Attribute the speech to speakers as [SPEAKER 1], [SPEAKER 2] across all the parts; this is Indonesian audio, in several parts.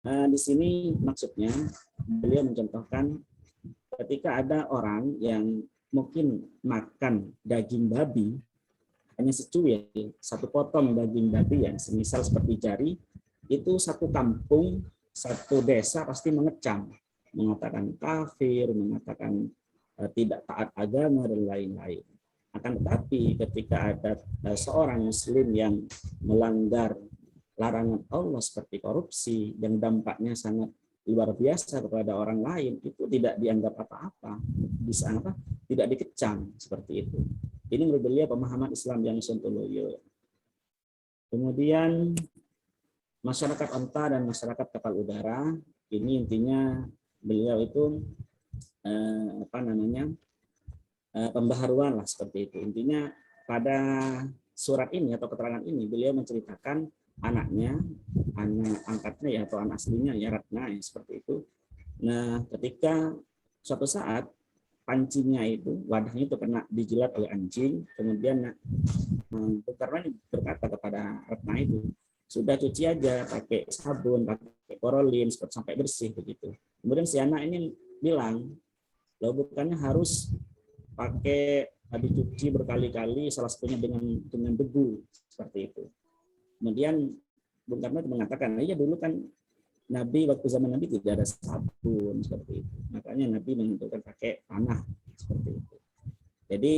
[SPEAKER 1] Di sini maksudnya beliau mencontohkan ketika ada orang yang mungkin makan daging babi hanya secuil, satu potong daging babi yang semisal seperti jari, itu satu kampung, satu desa pasti mengecam, mengatakan kafir, mengatakan tidak taat agama dan lain-lain. Akan tetapi ketika ada seorang muslim yang melanggar larangan Allah seperti korupsi yang dampaknya sangat luar biasa kepada orang lain, itu tidak dianggap apa-apa, bisa apa? Tidak dikecam seperti itu. Ini menurut beliau pemahaman Islam yang sontoloyo. Kemudian masyarakat onta dan masyarakat kapal udara, ini intinya beliau itu pembaharuan lah seperti itu. Intinya pada surat ini atau keterangan ini beliau menceritakan anaknya, anak angkatnya ya atau anak aslinya ya Ratna ya, seperti itu. Nah, ketika suatu saat pancinya itu, wadahnya itu kena dijilat oleh anjing, kemudian Bung Karno berkata kepada Ratna itu, sudah cuci aja pakai sabun, pakai korolin sampai bersih begitu. Kemudian si anak ini bilang, lo bukannya harus pakai dicuci berkali-kali, salah satunya dengan debu seperti itu. Kemudian Bung Karno mengatakan, iya dulu kan Nabi waktu zaman Nabi tidak ada sabun seperti itu. Makanya Nabi menentukan pakai tanah seperti itu. Jadi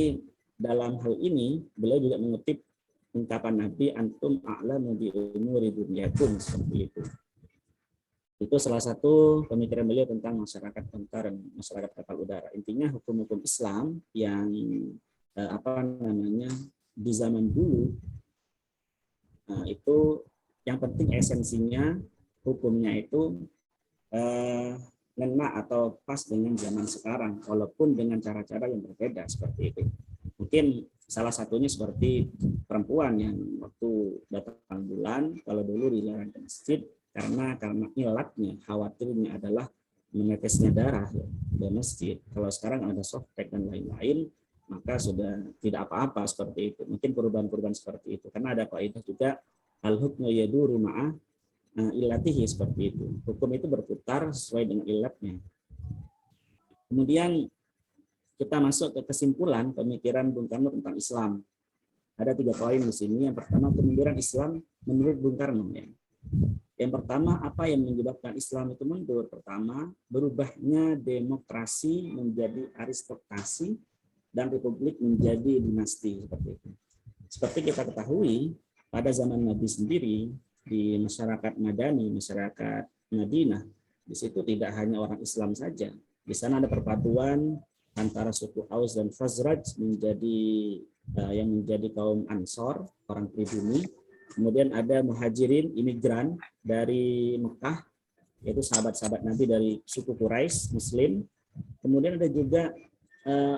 [SPEAKER 1] dalam hal ini beliau juga mengutip ungkapan Nabi antum a'lamu bi umuri dunyakum seperti itu. Itu salah satu pemikiran beliau tentang masyarakat onta dan masyarakat kapal udara. Intinya hukum-hukum Islam yang di zaman dulu itu yang penting esensinya hukumnya itu ngena atau pas dengan zaman sekarang, walaupun dengan cara-cara yang berbeda seperti itu. Mungkin salah satunya seperti perempuan yang waktu datang bulan, kalau dulu dilarang ke masjid karena ilatnya, khawatirnya adalah menetesnya darah ya, di masjid. Kalau sekarang ada softtek dan lain-lain, maka sudah tidak apa-apa seperti itu. Mungkin perubahan-perubahan seperti itu. Karena ada kaidah juga al-hukmu yaduru ma'ah ilatihi seperti itu. Hukum itu berputar sesuai dengan ilatnya. Kemudian kita masuk ke kesimpulan pemikiran Bung Karno tentang Islam. Ada 3 poin di sini. Yang pertama, pemikiran Islam menurut Bung Karno ya. Yang pertama, apa yang menyebabkan Islam itu mundur? Pertama, berubahnya demokrasi menjadi aristokrasi dan republik menjadi dinasti seperti itu. Seperti kita ketahui, pada zaman Nabi sendiri di masyarakat Madani, masyarakat Madinah, di situ tidak hanya orang Islam saja. Di sana ada perpaduan antara suku Aus dan Khazraj yang menjadi kaum Ansor, orang pribumi. Kemudian ada muhajirin, imigran dari Mekah, yaitu sahabat-sahabat Nabi dari suku Quraisy, Muslim. Kemudian ada juga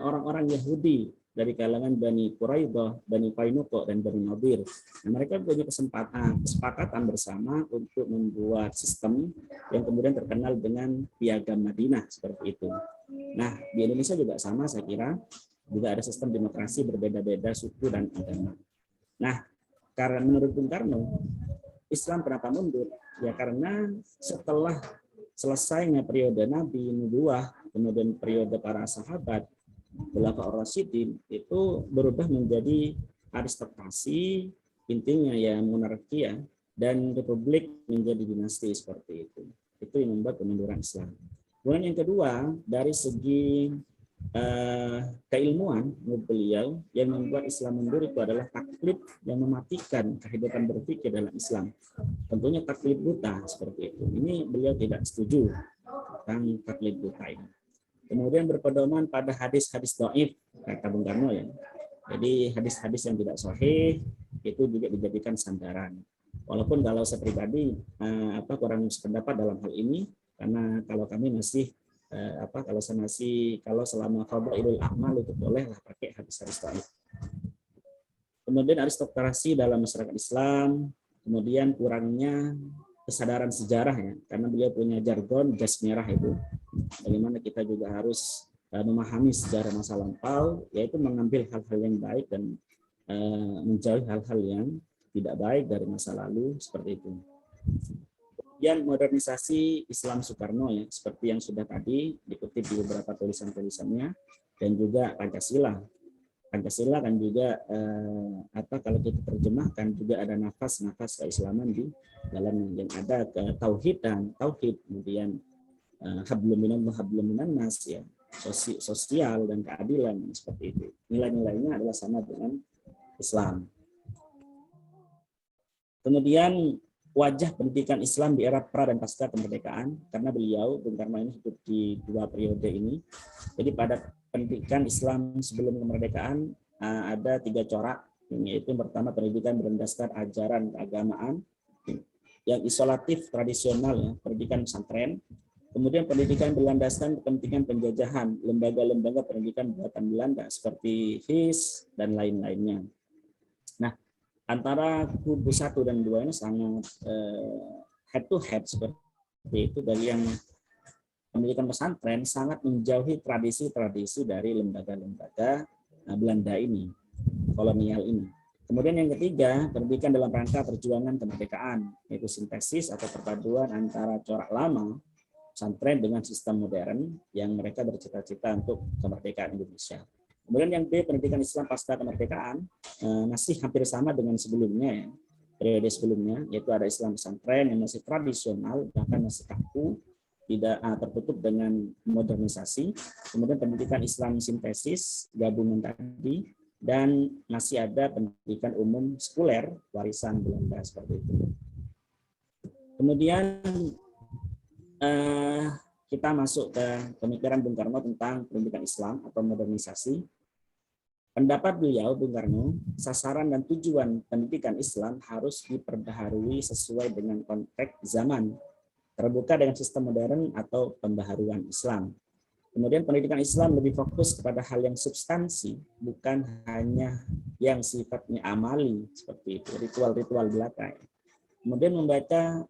[SPEAKER 1] orang-orang Yahudi dari kalangan Bani Quraidah, Bani Qainuqa, dan Bani Nadir. Nah, mereka punya kesepakatan bersama untuk membuat sistem yang kemudian terkenal dengan Piagam Madinah seperti itu. Nah, di Indonesia juga sama saya kira, juga ada sistem demokrasi berbeda-beda suku dan agama. Nah, karena menurut Bung Karno, Islam kenapa mundur? Ya karena setelah selesainya periode Nabi, Nubuwah, kemudian periode para sahabat, Khulafaur Rasyidin, itu berubah menjadi aristokrasi, intinya ya monarki ya, dan republik menjadi dinasti seperti itu. Itu yang membuat kemunduran Islam. Kemudian yang kedua, dari segi keilmuan menurut beliau yang membuat Islam mundur itu adalah taklid yang mematikan kehidupan berpikir dalam Islam. Tentunya taklid buta seperti itu. Ini beliau tidak setuju tentang taklid buta ini. Kemudian berpedoman pada hadis-hadis dhaif kata Bung Karno ya. Jadi hadis-hadis yang tidak sahih itu juga dijadikan sandaran. Walaupun kalau saya pribadi kurang sependapat dalam hal ini, karena kalau kami masih kalau selama fadhailul a'mal itu bolehlah pakai hadis-hadis dhaif. Kemudian aristokrasi dalam masyarakat Islam, kemudian kurangnya kesadaran sejarah ya, karena beliau punya jargon jas merah itu. Bagaimana kita juga harus memahami sejarah masa lampau, yaitu mengambil hal-hal yang baik dan menjauhi hal-hal yang tidak baik dari masa lalu seperti itu. Kemudian modernisasi Islam Soekarno ya, seperti yang sudah tadi dikutip di beberapa tulisan-tulisannya, dan juga Pancasila. Pancasila kan juga kalau kita terjemahkan juga ada nafas-nafas keislaman di dalam yang ada ke tauhid dan tauhid, kemudian hablum minallah hablum minan nas ya, sosial dan keadilan seperti itu. Nilai-nilainya adalah sama dengan Islam. Kemudian wajah pendidikan Islam di era pra dan pasca kemerdekaan, karena beliau Bung Karno ini hidup di 2 periode ini. Jadi pada pendidikan Islam sebelum kemerdekaan ada 3 corak, yaitu yang pertama pendidikan berlandaskan ajaran keagamaan yang isolatif tradisional ya, pendidikan pesantren. Kemudian pendidikan berlandaskan kepentingan penjajahan, lembaga-lembaga pendidikan buatan Belanda seperti HIS dan lain-lainnya. Nah, antara kubu 1 dan 2 ini sangat head to head seperti itu. Dari yang pendidikan pesantren sangat menjauhi tradisi-tradisi dari lembaga-lembaga Belanda ini, kolonial ini. Kemudian yang ketiga, pendidikan dalam rangka perjuangan kemerdekaan, yaitu sintesis atau perpaduan antara corak lama pesantren dengan sistem modern yang mereka bercita-cita untuk kemerdekaan Indonesia. Kemudian yang B, pendidikan Islam pasca kemerdekaan, masih hampir sama dengan sebelumnya ya, periode sebelumnya, yaitu ada Islam pesantren yang masih tradisional, bahkan masih kaku, tidak tertutup dengan modernisasi. Kemudian pendidikan Islam sintesis, gabungan tadi, dan masih ada pendidikan umum sekuler, warisan Belanda seperti itu. Kemudian kita masuk ke pemikiran Bung Karno tentang pendidikan Islam atau modernisasi. Pendapat beliau, Bung Karno, sasaran dan tujuan pendidikan Islam harus diperbaharui sesuai dengan konteks zaman, terbuka dengan sistem modern atau pembaharuan Islam. Kemudian pendidikan Islam lebih fokus kepada hal yang substansi, bukan hanya yang sifatnya amali, seperti itu, ritual-ritual belaka. Kemudian membaca,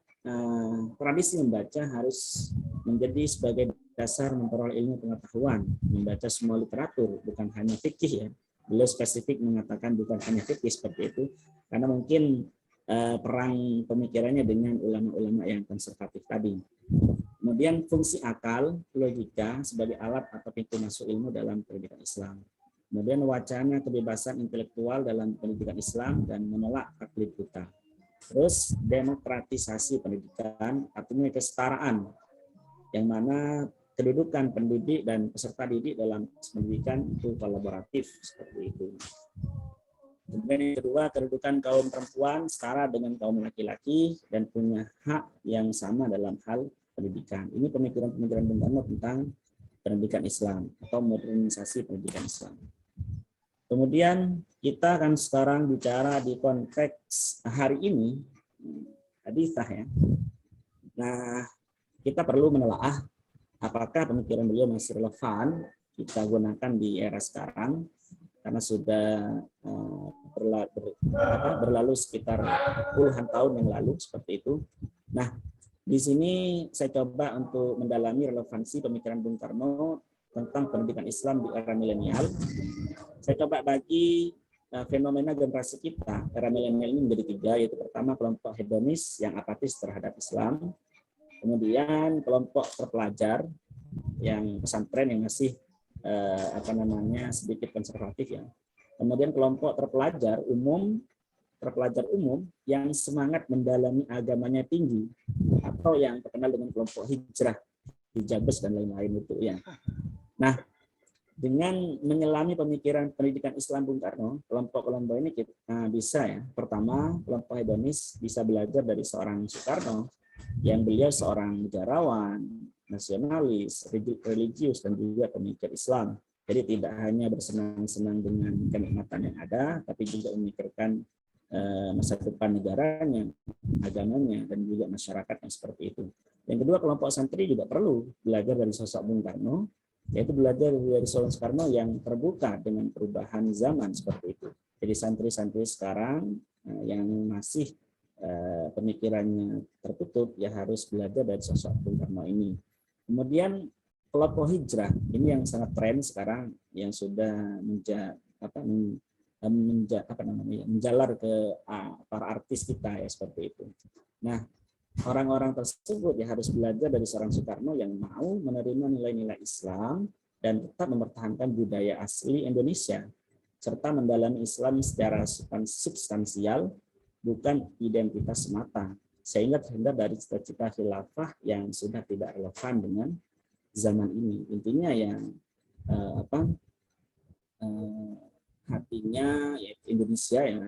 [SPEAKER 1] tradisi membaca harus menjadi sebagai dasar memperoleh ilmu pengetahuan, membaca semua literatur, bukan hanya fikih ya. Beliau spesifik mengatakan bukan hanya fikih seperti itu, karena mungkin perang pemikirannya dengan ulama-ulama yang konservatif tadi. Kemudian fungsi akal, logika sebagai alat atau pintu masuk ilmu dalam pendidikan Islam. Kemudian wacana kebebasan intelektual dalam pendidikan Islam dan menolak taklid buta. Terus demokratisasi pendidikan, artinya kesetaraan, yang mana kedudukan pendidik dan peserta didik dalam pendidikan itu kolaboratif seperti itu. Kemudian yang kedua, kedudukan kaum perempuan setara dengan kaum laki-laki dan punya hak yang sama dalam hal pendidikan. Ini pemikiran-pemikiran Bung Karno tentang pendidikan Islam atau modernisasi pendidikan Islam. Kemudian kita akan sekarang bicara di konteks hari ini, hadisah ya. Nah, kita perlu menelaah apakah pemikiran beliau masih relevan kita gunakan di era sekarang, karena sudah berlalu sekitar puluhan tahun yang lalu seperti itu. Nah, di sini saya coba untuk mendalami relevansi pemikiran Bung Karno tentang pendidikan Islam di era milenial. Saya coba bagi fenomena generasi kita era milenial ini menjadi 3, yaitu pertama kelompok hedonis yang apatis terhadap Islam, kemudian kelompok terpelajar yang pesantren yang masih sedikit konservatif ya. Kemudian kelompok terpelajar umum yang semangat mendalami agamanya tinggi, atau yang terkenal dengan kelompok hijrah, hijabers dan lain-lain itu ya. Nah, dengan menyelami pemikiran pendidikan Islam Bung Karno, kelompok-kelompok ini kita bisa ya. Pertama, kelompok hedonis bisa belajar dari seorang Soekarno yang beliau seorang negarawan, nasionalis, religius, dan juga pemikir Islam. Jadi tidak hanya bersenang-senang dengan kenikmatan yang ada, tapi juga memikirkan masa depan negaranya, agamanya, dan juga masyarakat yang seperti itu. Yang kedua, kelompok santri juga perlu belajar dari sosok Bung Karno, yaitu belajar dari sosok Soekarno yang terbuka dengan perubahan zaman seperti itu. Jadi santri-santri sekarang yang masih pemikirannya tertutup ya harus belajar dari sosok Bung Karno ini. Kemudian kelompok hijrah ini yang sangat tren sekarang, yang sudah menjalar ke para artis kita ya seperti itu. Nah, orang-orang tersebut ya harus belajar dari seorang Soekarno yang mau menerima nilai-nilai Islam dan tetap mempertahankan budaya asli Indonesia serta mendalami Islam secara substansial, bukan identitas semata, sehingga terhindar dari cita-cita khilafah yang sudah tidak relevan dengan zaman ini. Intinya yang hatinya ya Indonesia yang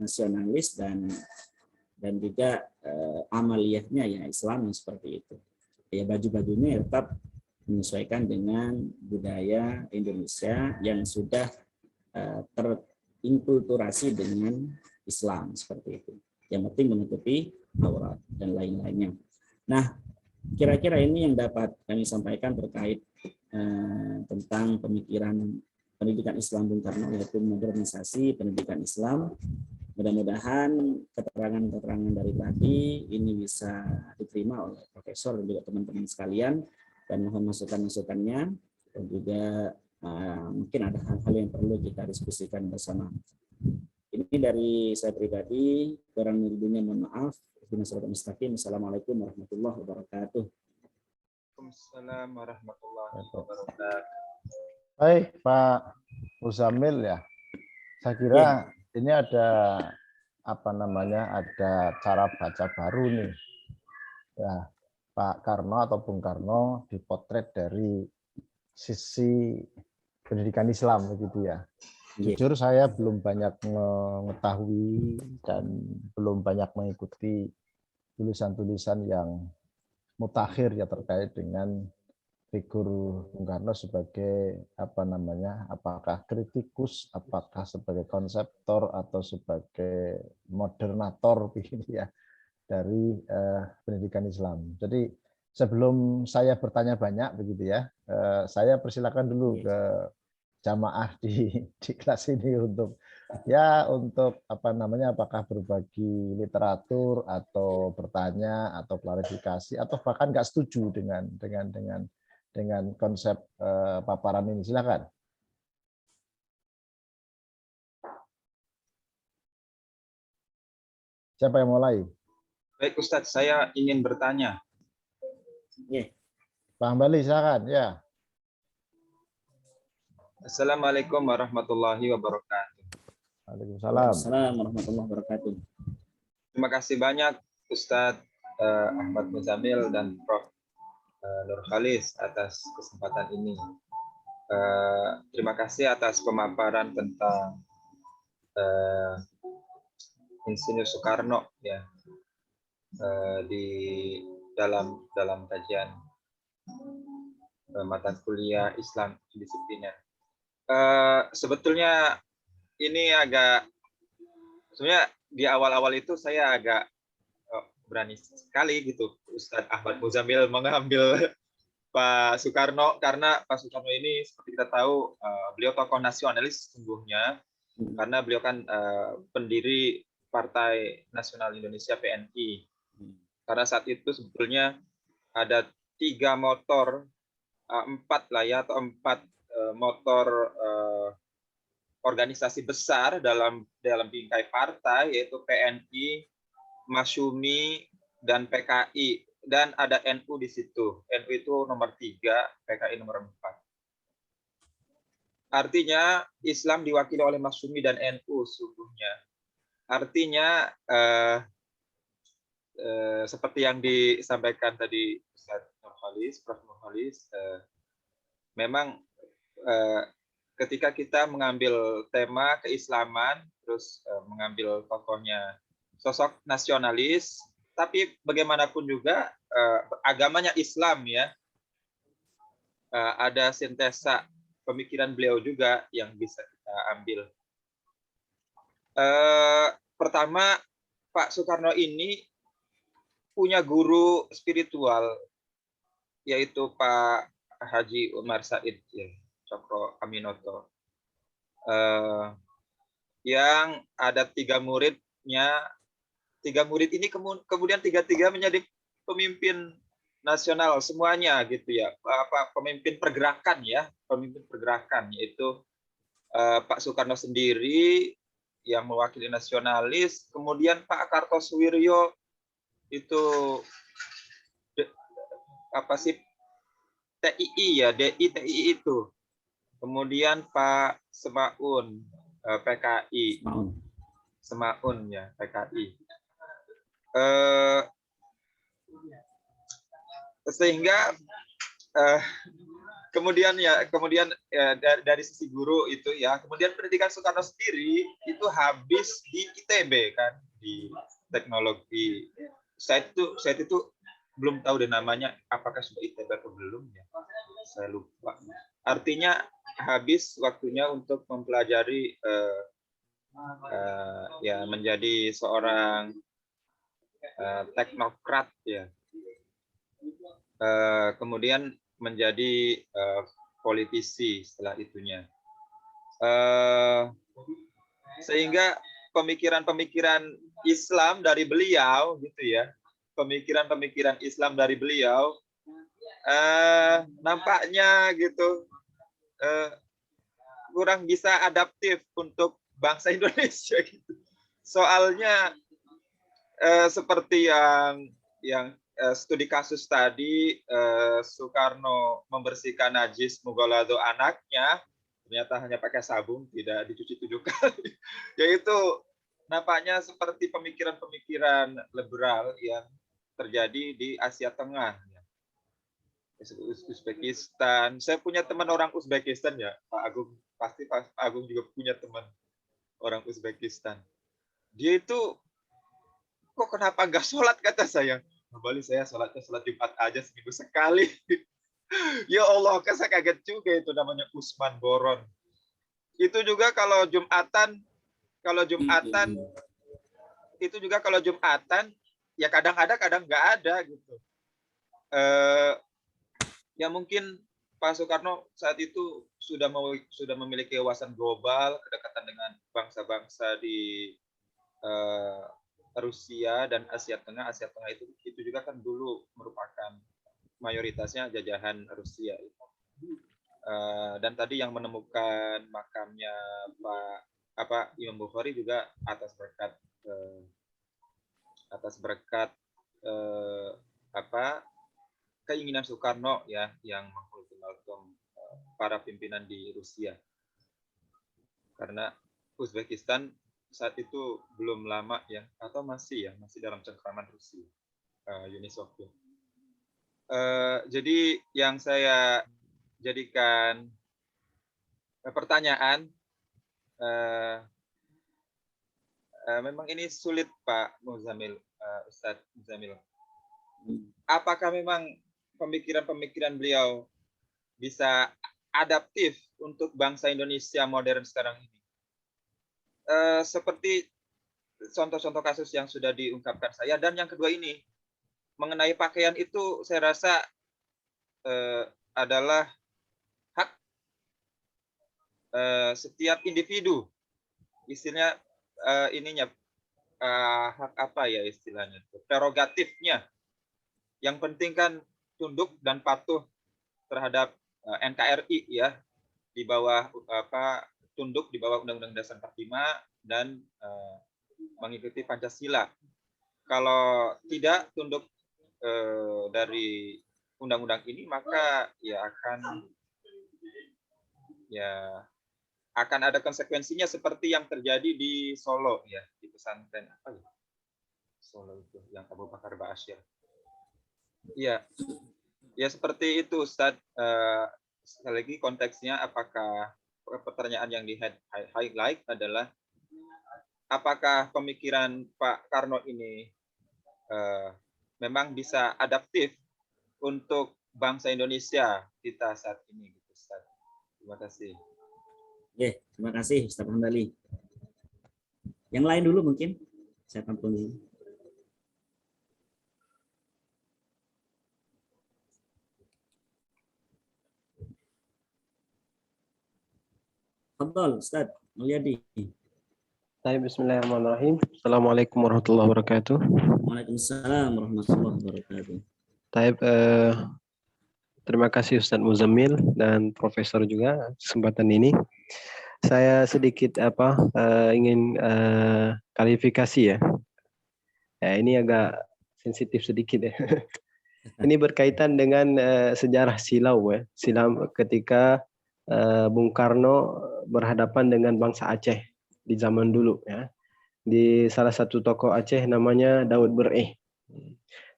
[SPEAKER 1] nasionalis dan juga amaliyahnya ya Islam yang seperti itu. Ya baju-bajunya tetap menyesuaikan dengan budaya Indonesia yang sudah terinkulturasi dengan Islam seperti itu. Yang penting menutupi aurat dan lain-lainnya. Nah, kira-kira ini yang dapat kami sampaikan terkait tentang pemikiran pendidikan Islam Bung Karno, yaitu modernisasi pendidikan Islam. Mudah-mudahan keterangan-keterangan dari tadi ini bisa diterima oleh profesor dan juga teman-teman sekalian, dan mohon masukan-masukannya, dan juga mungkin ada hal-hal yang perlu kita diskusikan bersama. Ini dari saya pribadi, kurang lebihnya mohon maaf. Assalamualaikum warahmatullahi wabarakatuh.
[SPEAKER 2] Waalaikumsalam warahmatullahi wabarakatuh.
[SPEAKER 3] Baik, Pak Muzamil ya. Saya kira ini ada ada cara baca baru nih. Ya, Pak Karno atau Bung Karno dipotret dari sisi pendidikan Islam begitu ya. Jujur saya belum banyak mengetahui dan belum banyak mengikuti tulisan-tulisan yang mutakhir ya terkait dengan figur Bung Karno sebagai apakah kritikus, apakah sebagai konseptor atau sebagai modernator begitu ya dari pendidikan Islam. Jadi sebelum saya bertanya banyak begitu ya, saya persilakan dulu ke jamaah di kelas ini untuk apakah berbagi literatur atau bertanya atau klarifikasi atau bahkan nggak setuju dengan konsep paparan ini. Silakan. Siapa yang mulai?
[SPEAKER 2] Baik Ustadz, saya ingin bertanya.
[SPEAKER 3] Pak Hambali, silakan. Ya.
[SPEAKER 2] Assalamualaikum warahmatullahi wabarakatuh.
[SPEAKER 3] Waalaikumsalam.
[SPEAKER 1] Assalamualaikum warahmatullahi wabarakatuh.
[SPEAKER 2] Terima kasih banyak Ustadz Ahmad Muzamil dan Prof. Nur Khalis atas kesempatan ini. Terima kasih atas pemaparan tentang Insinyur Soekarno ya di dalam kajian mata kuliah Islam disipliner. Sebetulnya ini sebenarnya di awal-awal itu saya agak berani sekali gitu Ustadz Ahmad Muzamil mengambil Pak Soekarno, karena Pak Soekarno ini seperti kita tahu beliau tokoh nasionalis sesungguhnya, karena beliau kan pendiri Partai Nasional Indonesia PNI. Karena saat itu sebetulnya ada 4 motor organisasi besar dalam bingkai partai, yaitu PNI, Masyumi, dan PKI, dan ada NU di situ. NU itu nomor 3, PKI nomor 4. Artinya Islam diwakili oleh Masyumi dan NU sungguhnya. Artinya seperti yang disampaikan tadi Ustaz Nur Khalis, Prof. Nur Khalis, memang ketika kita mengambil tema keislaman, terus mengambil tokohnya sosok nasionalis, tapi bagaimanapun juga agamanya Islam ya, ada sintesa pemikiran beliau juga yang bisa kita ambil. Pertama, Pak Soekarno ini punya guru spiritual, yaitu Pak Haji Umar Said ya, Cokro Aminoto, yang ada 3 muridnya. 3 murid ini kemudian 3-3 menjadi pemimpin nasional semuanya gitu ya, pemimpin pergerakan ya, yaitu Pak Soekarno sendiri yang mewakili nasionalis, kemudian Pak Kartosuwiryo itu apa sih, TII ya, DI itu. Kemudian Pak Semaun, PKI. Semaun ya, PKI. Sehingga kemudian dari sisi guru itu ya, kemudian pendidikan Soekarno sendiri itu habis di ITB kan, di teknologi. Saya itu belum tahu deh namanya, apakah sudah ITB atau belum ya, saya lupa. Artinya habis waktunya untuk mempelajari ya menjadi seorang teknokrat ya, kemudian menjadi politisi setelah itunya, sehingga pemikiran-pemikiran Islam dari beliau gitu ya, pemikiran-pemikiran Islam dari beliau nampaknya gitu kurang bisa adaptif untuk bangsa Indonesia gitu. Soalnya seperti yang studi kasus tadi, Soekarno membersihkan najis Mughalladho anaknya, ternyata hanya pakai sabun, tidak dicuci 7 kali. Yaitu nampaknya seperti pemikiran-pemikiran liberal yang terjadi di Asia Tengah. Uzbekistan. Saya punya teman orang Uzbekistan ya, Pak Agung. Pasti Pak Agung juga punya teman orang Uzbekistan. Dia itu, kok kenapa nggak sholat, kata saya. Kembali saya sholat Jumat aja seminggu sekali. Ya Allah, kan saya kaget juga, itu namanya Usman Boron. Itu juga kalau Jumatan itu juga kalau Jumatan ya kadang ada kadang nggak ada gitu. Ya mungkin Pak Soekarno saat itu sudah memiliki wawasan global, kedekatan dengan bangsa-bangsa di Rusia dan Asia Tengah. Asia Tengah itu juga kan dulu merupakan mayoritasnya jajahan Rusia. Dan tadi yang menemukan makamnya Imam Bukhari juga atas berkat keinginan Soekarno ya, yang mengultimatum para pimpinan di Rusia. Karena Uzbekistan saat itu belum lama ya, atau masih dalam cengkraman Rusia, Uni Soviet. Jadi yang saya jadikan pertanyaan, memang ini sulit Pak Muzamil, Ustadz Muzamil. Apakah memang pemikiran-pemikiran beliau bisa adaptif untuk bangsa Indonesia modern sekarang ini? Seperti contoh-contoh kasus yang sudah diungkapkan saya. Dan yang kedua ini, mengenai pakaian itu saya rasa adalah hak setiap individu. Istilahnya hak apa ya istilahnya? Prerogatifnya. Yang penting kan tunduk dan patuh terhadap NKRI ya, di bawah tunduk di bawah Undang-Undang Dasar 45 dan mengikuti Pancasila. Kalau tidak tunduk dari undang-undang ini, maka akan ada konsekuensinya seperti yang terjadi di Solo ya, di pesantren Solo itu yang Abu Bakar Ba'asyir. Ya seperti itu Ustadz. Sekali lagi konteksnya, apakah pertanyaan yang di highlight adalah apakah pemikiran Pak Karno ini memang bisa adaptif untuk bangsa Indonesia kita saat ini, gitu, Ustaz. Terima kasih.
[SPEAKER 1] Terima kasih Ustaz Hamdali. Yang lain dulu mungkin saya tampung dulu. Fadhol Ustaz Mulyadi.
[SPEAKER 4] Bismillahirrahmanirrahim. Assalamualaikum warahmatullahi wabarakatuh.
[SPEAKER 1] Waalaikumsalam warahmatullahi wabarakatuh.
[SPEAKER 4] Terima kasih Ustadz Muzamil dan Profesor juga kesempatan ini. Saya sedikit ingin klarifikasi ya. Ini agak sensitif sedikit ya. Ini berkaitan dengan sejarah silau ya. Silau ketika Bung Karno berhadapan dengan bangsa Aceh di zaman dulu ya. Di salah satu tokoh Aceh namanya Daud Bereh.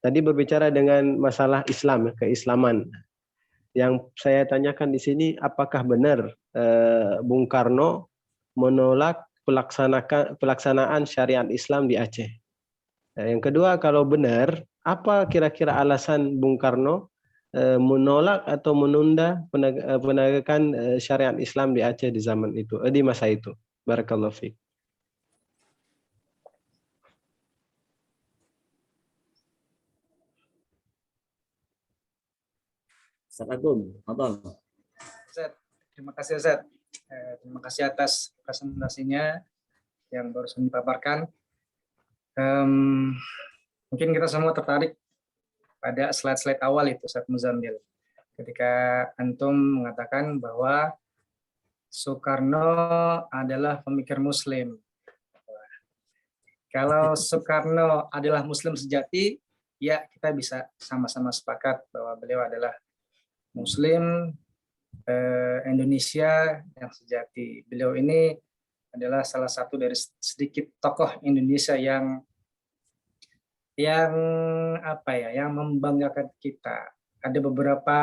[SPEAKER 4] Tadi berbicara dengan masalah Islam, keislaman. Yang saya tanyakan di sini, apakah benar Bung Karno menolak pelaksanaan syariat Islam di Aceh? Yang kedua, kalau benar, apa kira-kira alasan Bung Karno menolak atau menunda penegakan syariat Islam di Aceh di zaman itu, di masa itu? Barakallahu fiik.
[SPEAKER 1] Ustaz Agung, Fadhol.
[SPEAKER 5] Ustaz, terima kasih Ustaz. Terima kasih atas presentasinya yang barusan dipaparkan. Mungkin kita semua tertarik pada slide-slide awal itu Ustaz Muzamil. Ketika Antum mengatakan bahwa Soekarno adalah pemikir Muslim. Kalau Soekarno adalah Muslim sejati, ya kita bisa sama-sama sepakat bahwa beliau adalah Muslim Indonesia yang sejati. Beliau ini adalah salah satu dari sedikit tokoh Indonesia yang membanggakan kita. Ada beberapa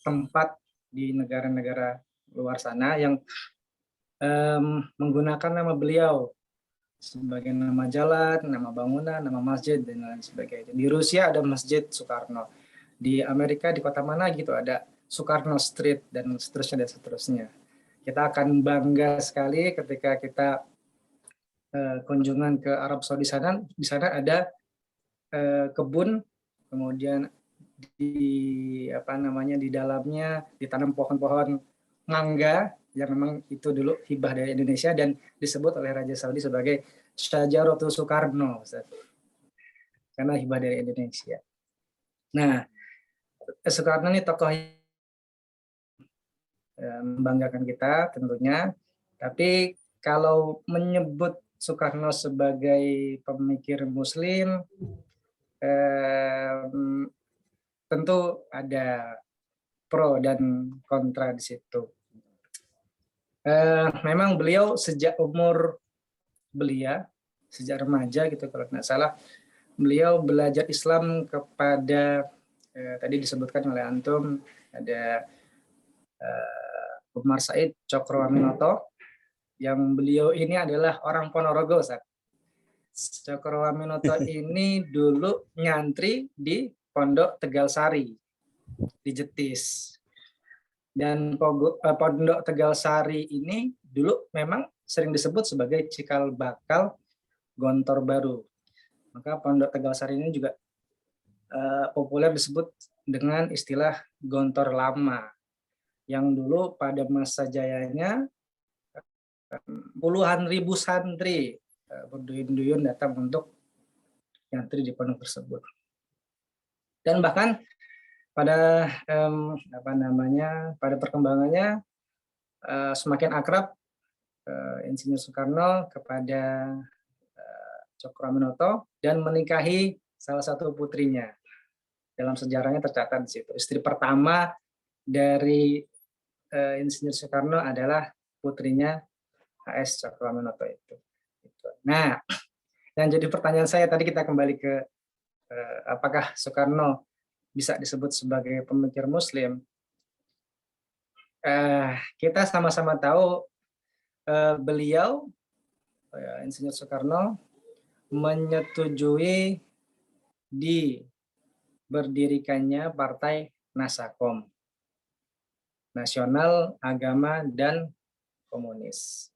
[SPEAKER 5] tempat di negara-negara luar sana yang menggunakan nama beliau sebagai nama jalan, nama bangunan, nama masjid dan lain sebagainya. Di Rusia ada Masjid Soekarno. Di Amerika di kota mana gitu ada Soekarno Street dan seterusnya dan seterusnya. Kita akan bangga sekali ketika kita kunjungan ke Arab Saudi sana. Di sana ada kebun, kemudian di dalamnya ditanam pohon-pohon mangga yang memang itu dulu hibah dari Indonesia dan disebut oleh Raja Saudi sebagai Syajaratul Soekarno, karena hibah dari Indonesia. Nah, Soekarno ini tokoh membanggakan kita tentunya, tapi kalau menyebut Soekarno sebagai pemikir Muslim, tentu ada pro dan kontra di situ. Memang beliau sejak umur belia, sejak remaja gitu kalau tidak salah, beliau belajar Islam kepada tadi disebutkan oleh Antum ada Umar Said Cokroaminoto, yang beliau ini adalah orang Ponorogo, Ustaz. Cokroaminoto ini dulu nyantri di Pondok Tegalsari di Jetis. Dan Pondok Tegalsari ini dulu memang sering disebut sebagai cikal bakal Gontor Baru. Maka Pondok Tegalsari ini juga populer disebut dengan istilah Gontor Lama, yang dulu pada masa jayanya puluhan ribu santri berduyun-duyun datang untuk nyantri di pondok tersebut. Dan bahkan pada pada perkembangannya semakin akrab Insinyur Soekarno kepada Cokroaminoto dan menikahi salah satu putrinya. Dalam sejarahnya tercatat di situ. Istri pertama dari Insinyur Soekarno adalah putrinya HS Cokroaminoto itu. Nah, yang jadi pertanyaan saya tadi, kita kembali ke apakah Soekarno bisa disebut sebagai pemikir Muslim? Kita sama-sama tahu beliau, Insinyur Soekarno, menyetujui di berdirikannya Partai Nasakom, Nasional, Agama, dan Komunis.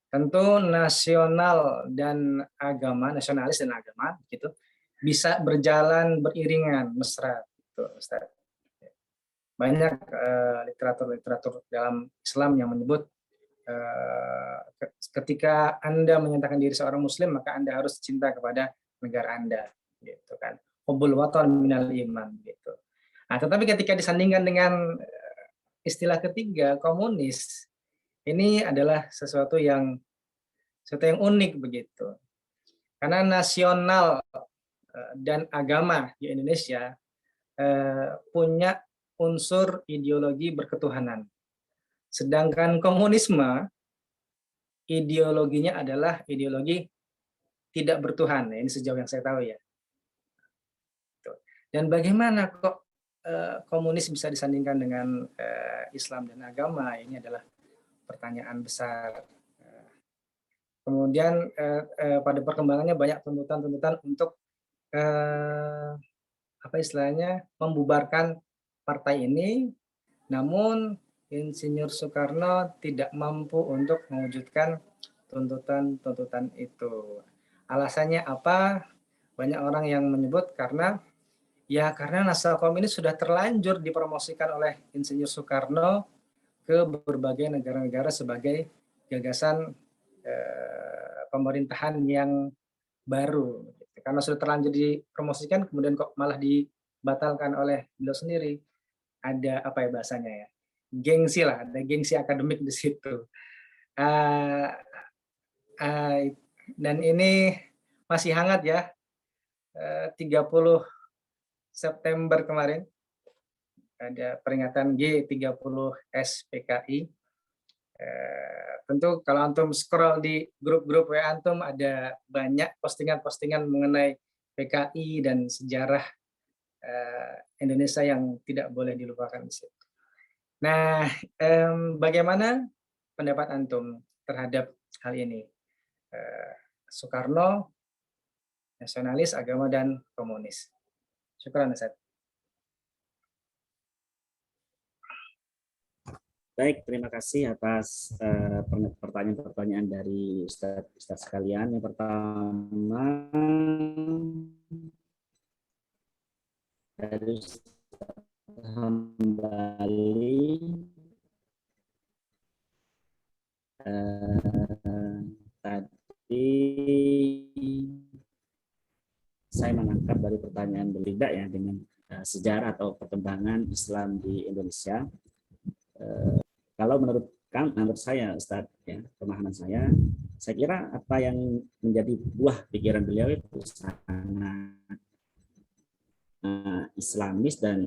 [SPEAKER 5] Tentu nasional dan agama, nasionalis dan agama, gitu, bisa berjalan beriringan, mesra. Gitu, Ustaz. Banyak literatur dalam Islam yang menyebut ketika Anda menyatakan diri seorang Muslim, maka Anda harus cinta kepada negara Anda, gitu kan. Hubbul watan minal iman, gitu. Nah, tetapi ketika disandingkan dengan istilah ketiga, komunis, ini adalah sesuatu yang unik begitu. Karena nasional dan agama di Indonesia punya unsur ideologi berketuhanan. Sedangkan komunisme ideologinya adalah ideologi tidak bertuhan. Ini sejauh yang saya tahu ya. Dan bagaimana kok komunis bisa disandingkan dengan Islam dan agama? Ini adalah pertanyaan besar. Kemudian pada perkembangannya banyak tuntutan-tuntutan untuk apa istilahnya membubarkan partai ini, namun Insinyur Soekarno tidak mampu untuk mewujudkan tuntutan-tuntutan itu. Alasannya apa? Banyak orang yang menyebut karena naskah komunis sudah terlanjur dipromosikan oleh Insinyur Soekarno ke berbagai negara-negara sebagai gagasan pemerintahan yang baru. Karena sudah terlanjur dipromosikan, kemudian kok malah dibatalkan oleh beliau sendiri. Ada apa ya bahasanya ya? Gengsi lah, ada gengsi akademik di situ. Dan ini masih hangat ya. 30 September kemarin ada peringatan G30S PKI. Tentu kalau antum scroll di grup-grup WA antum ada banyak postingan-postingan mengenai PKI dan sejarah Indonesia yang tidak boleh dilupakan di situ. Nah, bagaimana pendapat antum terhadap hal ini? Soekarno, nasionalis, agama, dan komunis. Syukran, Ustaz.
[SPEAKER 1] Baik, terima kasih atas pertanyaan-pertanyaan dari Ustaz sekalian. Yang pertama dari Ustaz Hambali, tadi saya menangkap dari pertanyaan berbeda ya dengan sejarah atau perkembangan Islam di Indonesia. Kalau menurut saya, Ustaz, ya, pemahaman saya kira apa yang menjadi buah pikiran beliau itu sangat Islamis dan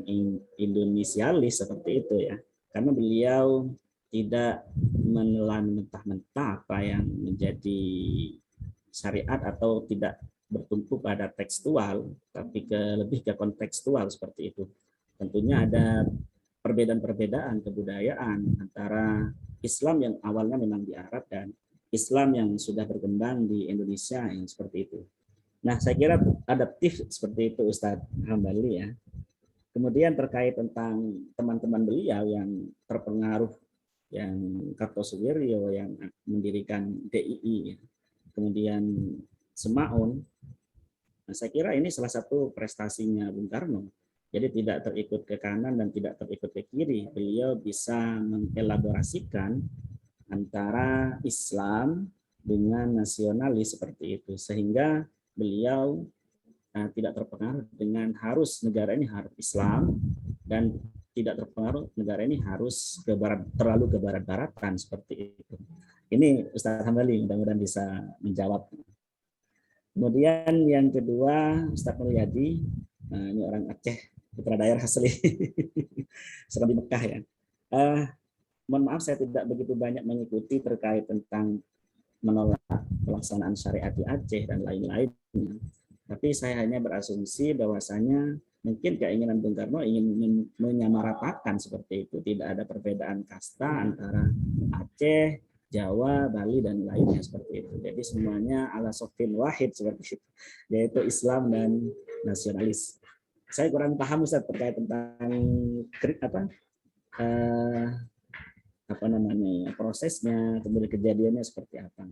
[SPEAKER 1] Indonesialis seperti itu ya, karena beliau tidak menelan mentah-mentah apa yang menjadi syariat atau tidak bertumpu pada tekstual, tapi lebih ke kontekstual seperti itu. Tentunya ada perbedaan-perbedaan kebudayaan antara Islam yang awalnya memang di Arab dan Islam yang sudah berkembang di Indonesia yang seperti itu. Nah, saya kira adaptif seperti itu Ustadz Hambali ya. Kemudian terkait tentang teman-teman beliau yang terpengaruh, yang Kartosuwiryo yang mendirikan DII, kemudian Semaun, nah, saya kira ini salah satu prestasinya Bung Karno. Jadi tidak terikut ke kanan dan tidak terikut ke kiri. Beliau bisa mengelaborasikan antara Islam dengan nasionalis seperti itu. Sehingga beliau tidak terpengaruh dengan harus negara ini harus Islam dan tidak terpengaruh negara ini harus terlalu ke barat-baratan seperti itu. Ini Ustaz Hambali mudah-mudahan bisa menjawab. Kemudian yang kedua Ustaz Mulyadi, ini orang Aceh, putra daerah asli, serem di Mekah ya. Mohon maaf saya tidak begitu banyak mengikuti terkait tentang menolak pelaksanaan syariat di Aceh dan lain-lainnya. Tapi saya hanya berasumsi bahwasanya mungkin keinginan Bung Karno ingin menyamaratakan seperti itu, tidak ada perbedaan kasta antara Aceh, Jawa, Bali dan lainnya seperti itu. Jadi semuanya ala sofin wahid seperti itu, yaitu Islam dan nasionalis. Saya kurang paham Ustaz terkait tentang prosesnya, kemudian kejadiannya seperti apa.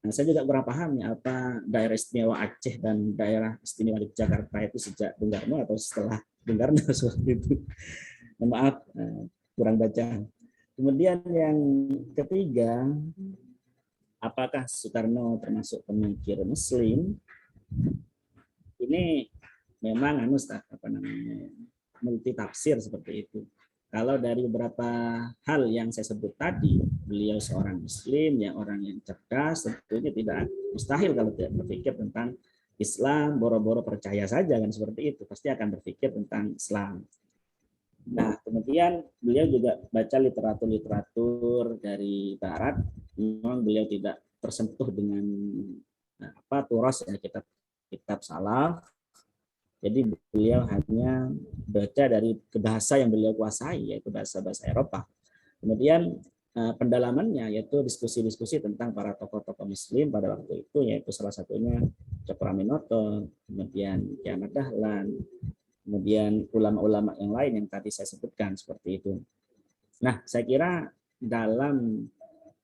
[SPEAKER 1] Nah, saya juga kurang paham ya apa daerah istimewa Aceh dan daerah istimewa Jakarta itu sejak Bung Karno atau setelah Bung Karno seperti itu. Maaf, kurang baca. Kemudian yang ketiga, apakah Soekarno termasuk pemikir Muslim? Ini memang multi tafsir seperti itu. Kalau dari beberapa hal yang saya sebut tadi, beliau seorang Muslim, yang orang yang cerdas, tentunya tidak mustahil kalau tidak berpikir tentang Islam, boro-boro percaya saja kan seperti itu, pasti akan berpikir tentang Islam. Nah, kemudian beliau juga baca literatur-literatur dari Barat. Memang beliau tidak tersentuh dengan turas ya, kitab salaf. Jadi beliau hanya baca dari bahasa yang beliau kuasai, yaitu bahasa-bahasa Eropa. Kemudian pendalamannya yaitu diskusi-diskusi tentang para tokoh-tokoh Muslim pada waktu itu, yaitu salah satunya Cokroaminoto, kemudian Ki Ahmad Dahlan, kemudian ulama-ulama yang lain yang tadi saya sebutkan seperti itu. Nah, saya kira dalam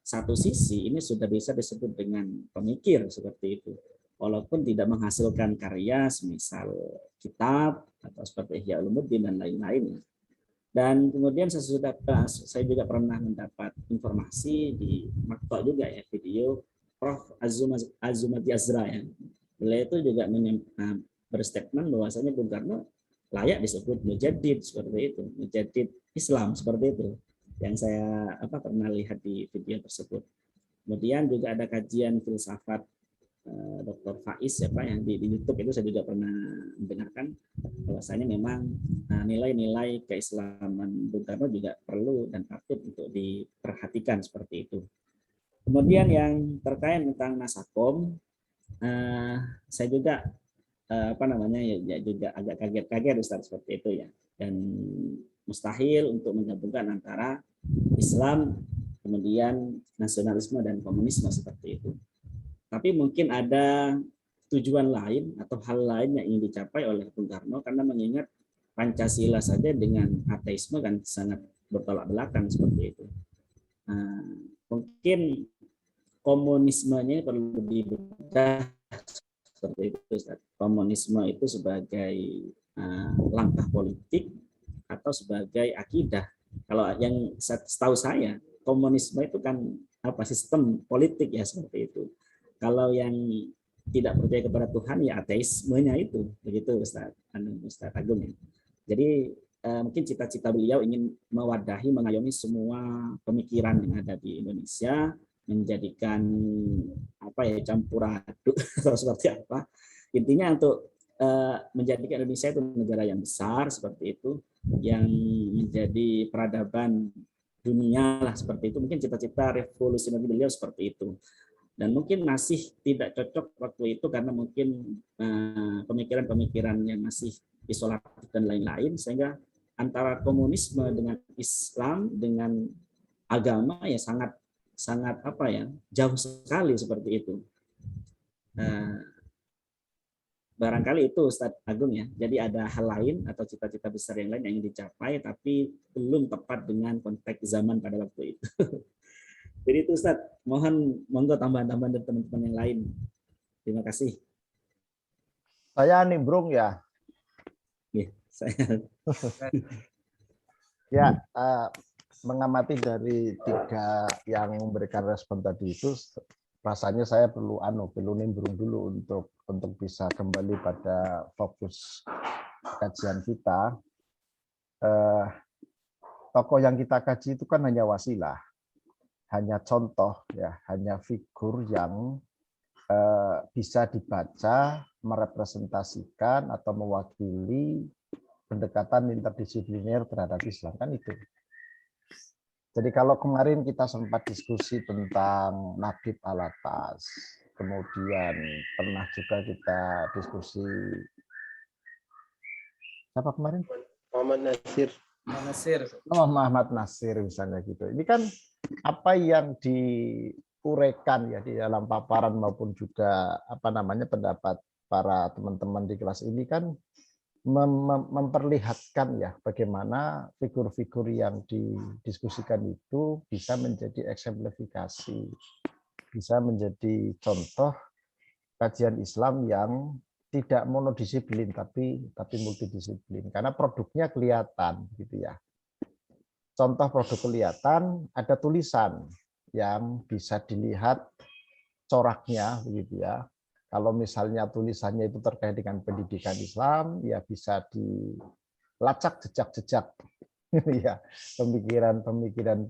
[SPEAKER 1] satu sisi ini sudah bisa disebut dengan pemikir seperti itu. Walaupun tidak menghasilkan karya semisal kitab atau seperti Ihya Ulumuddin dan lain-lain. Dan kemudian saya juga pernah mendapat informasi di Makta juga ya, video Prof. Azumati Azra ya. Beliau itu juga berstatement bahwasanya Bung Karno layak disebut mujaddid seperti itu, mujaddid Islam seperti itu, yang saya pernah lihat di video tersebut. Kemudian juga ada kajian filsafat Dr. Faiz yang di YouTube itu saya juga pernah mendengarkan bahwasanya memang nilai-nilai keislaman Bung Karno juga perlu dan patut untuk diperhatikan seperti itu. Kemudian yang terkait tentang Nasakom, saya juga juga agak kaget-kaget Ustaz seperti itu ya, dan mustahil untuk menggabungkan antara Islam kemudian nasionalisme dan komunisme seperti itu. Tapi mungkin ada tujuan lain atau hal lain yang ingin dicapai oleh Bung Karno, karena mengingat Pancasila saja dengan ateisme kan sangat bertolak belakang seperti itu. Mungkin komunismenya perlu dibedah seperti itu. Komunisme itu sebagai langkah politik atau sebagai akidah. Kalau yang setahu saya, komunisme itu kan sistem politik ya seperti itu. Kalau yang tidak percaya kepada Tuhan ya ateismenya itu, begitu Ustaz Agung. Jadi mungkin cita-cita beliau ingin mewadahi, mengayomi semua pemikiran yang ada di Indonesia, menjadikan campur aduk atau seperti apa. Intinya untuk menjadikan Indonesia itu negara yang besar seperti itu, yang menjadi peradaban dunia lah seperti itu. Mungkin cita-cita revolusioner beliau seperti itu. Dan mungkin masih tidak cocok waktu itu karena mungkin pemikiran-pemikiran yang masih isolatif dan lain-lain, sehingga antara komunisme dengan Islam dengan agama ya sangat jauh sekali seperti itu. Barangkali itu Ustadz Agung ya. Jadi ada hal lain atau cita-cita besar yang lain yang ingin dicapai tapi belum tepat dengan konteks zaman pada waktu itu. Jadi itu Ustadz, monggo tambahan-tambahan dari teman-teman yang lain. Terima kasih.
[SPEAKER 3] Saya nimbrung ya.
[SPEAKER 1] Ya, saya.
[SPEAKER 3] Ya, mengamati dari 3 yang memberikan respon tadi itu, rasanya saya perlu nimbrung dulu untuk bisa kembali pada fokus kajian kita. Tokoh yang kita kaji itu kan hanya wasilah, hanya contoh ya, hanya figur yang bisa dibaca, merepresentasikan atau mewakili pendekatan interdisipliner terhadap Islam, kan itu. Jadi kalau kemarin kita sempat diskusi tentang Naqib Alatas, kemudian pernah juga kita diskusi siapa kemarin?
[SPEAKER 4] Muhammad Nasir.
[SPEAKER 3] Muhammad Nasir misalnya gitu. Ini kan apa yang diuraikan ya di dalam paparan maupun juga pendapat para teman-teman di kelas ini kan memperlihatkan ya bagaimana figur-figur yang didiskusikan itu bisa menjadi eksemplifikasi, bisa menjadi contoh kajian Islam yang tidak monodisiplin tapi multidisiplin, karena produknya kelihatan gitu ya. Contoh produk kelihatan, ada tulisan yang bisa dilihat coraknya begitu ya. Kalau misalnya tulisannya itu terkait dengan pendidikan Islam, ya bisa dilacak jejak-jejak ya, pemikiran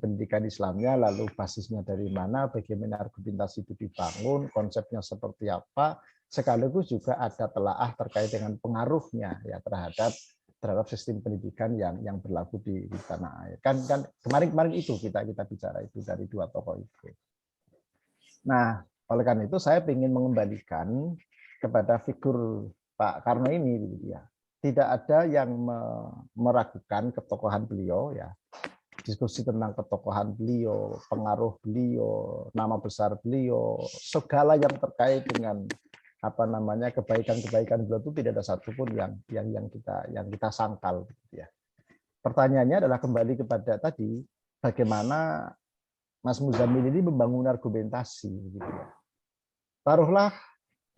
[SPEAKER 3] pendidikan Islamnya, lalu basisnya dari mana, bagaimana argumentasi itu dibangun, konsepnya seperti apa, sekaligus juga ada telaah terkait dengan pengaruhnya ya terhadap sistem pendidikan yang berlaku di tanah air. Kan kemarin itu kita bicara itu dari dua tokoh itu. Nah, oleh karena itu saya ingin mengembalikan kepada figur Pak Karno ini, gitu ya. Tidak ada yang meragukan ketokohan beliau, ya. Diskusi tentang ketokohan beliau, pengaruh beliau, nama besar beliau, segala yang terkait dengan kebaikan-kebaikan beliau itu tidak ada satupun yang kita sangkal, gitu ya. Pertanyaannya adalah kembali kepada tadi, bagaimana Mas Muzamil ini membangun argumentasi, gitu ya. Taruhlah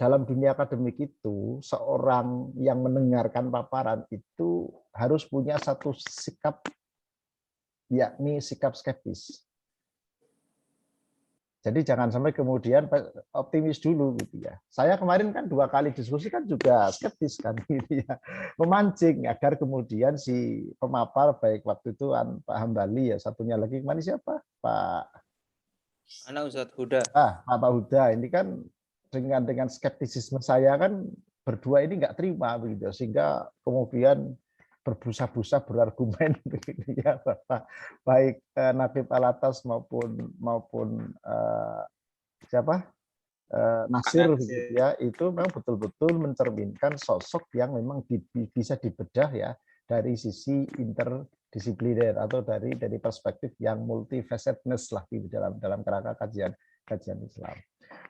[SPEAKER 3] dalam dunia akademik itu, seorang yang mendengarkan paparan itu harus punya satu sikap, yakni sikap skeptis. Jadi jangan sampai kemudian optimis dulu, gitu ya. Saya kemarin kan 2 kali diskusi kan juga skeptis kan, gitu ya, memancing agar kemudian si pemapar, baik waktu itu Pak Hambali ya, satunya lagi kemarin siapa, Pak
[SPEAKER 6] Ustadz Huda.
[SPEAKER 3] Pak Huda ini kan dengan skeptisisme saya kan berdua ini nggak terima begitu, sehingga kemudian berbusa-busa berargumen begitu ya, baik Naqib Alatas maupun Nasir begitu ya, itu memang betul-betul mencerminkan sosok yang memang bisa dibedah ya dari sisi interdisipliner atau dari perspektif yang multifacetedness lah di dalam kerangka kajian Islam.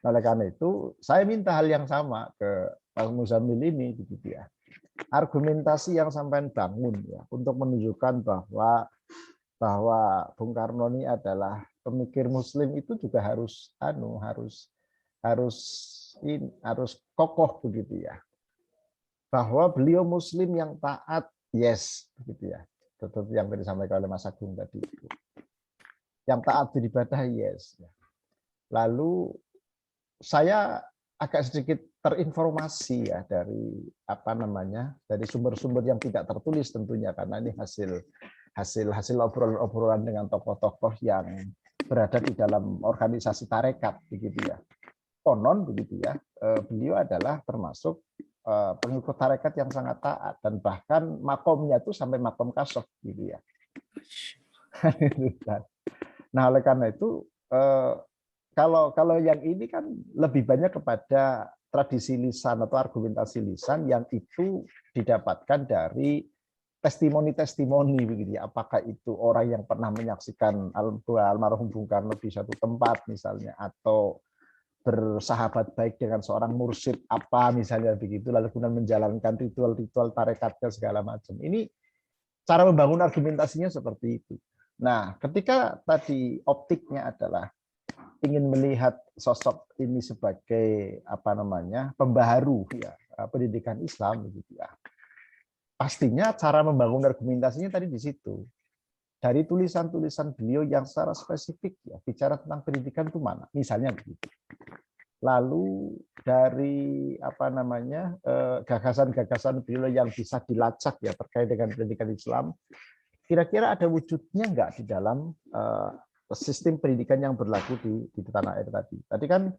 [SPEAKER 3] Oleh karena itu saya minta hal yang sama ke Pak Muzamil ini begitu ya. Argumentasi yang sampai bangun ya untuk menunjukkan bahwa Bung Karno ini adalah pemikir Muslim itu juga harus kokoh begitu ya. Bahwa beliau Muslim yang taat, yes, begitu ya. Tetap yang tadi disampaikan oleh Mas Agung tadi itu. Yang taat beribadah, yes. Lalu saya agak sedikit terinformasi ya dari dari sumber-sumber yang tidak tertulis tentunya, karena ini hasil obrolan dengan tokoh-tokoh yang berada di dalam organisasi tarekat begitu ya. Konon begitu ya, beliau adalah termasuk pengikut tarekat yang sangat taat, dan bahkan makomnya itu sampai makom kashof gitu ya. Nah, oleh karena itu kalau yang ini kan lebih banyak kepada tradisi lisan atau argumentasi lisan yang itu didapatkan dari testimoni-testimoni begitu ya. Apakah itu orang yang pernah menyaksikan almarhum Bung Karno di satu tempat misalnya, atau bersahabat baik dengan seorang mursyid apa misalnya begitu, lalu kemudian menjalankan ritual-ritual tarekatnya segala macam. Ini cara membangun argumentasinya seperti itu. Nah, ketika tadi optiknya adalah ingin melihat sosok ini sebagai pembaharu ya pendidikan Islam begitu ya. Pastinya cara membangun argumentasinya tadi di situ. Dari tulisan-tulisan beliau yang secara spesifik ya bicara tentang pendidikan itu mana, misalnya begitu. Lalu dari gagasan-gagasan beliau yang bisa dilacak ya terkait dengan pendidikan Islam, kira-kira ada wujudnya enggak di dalam sistem pendidikan yang berlaku di tanah air tadi. Tadi kan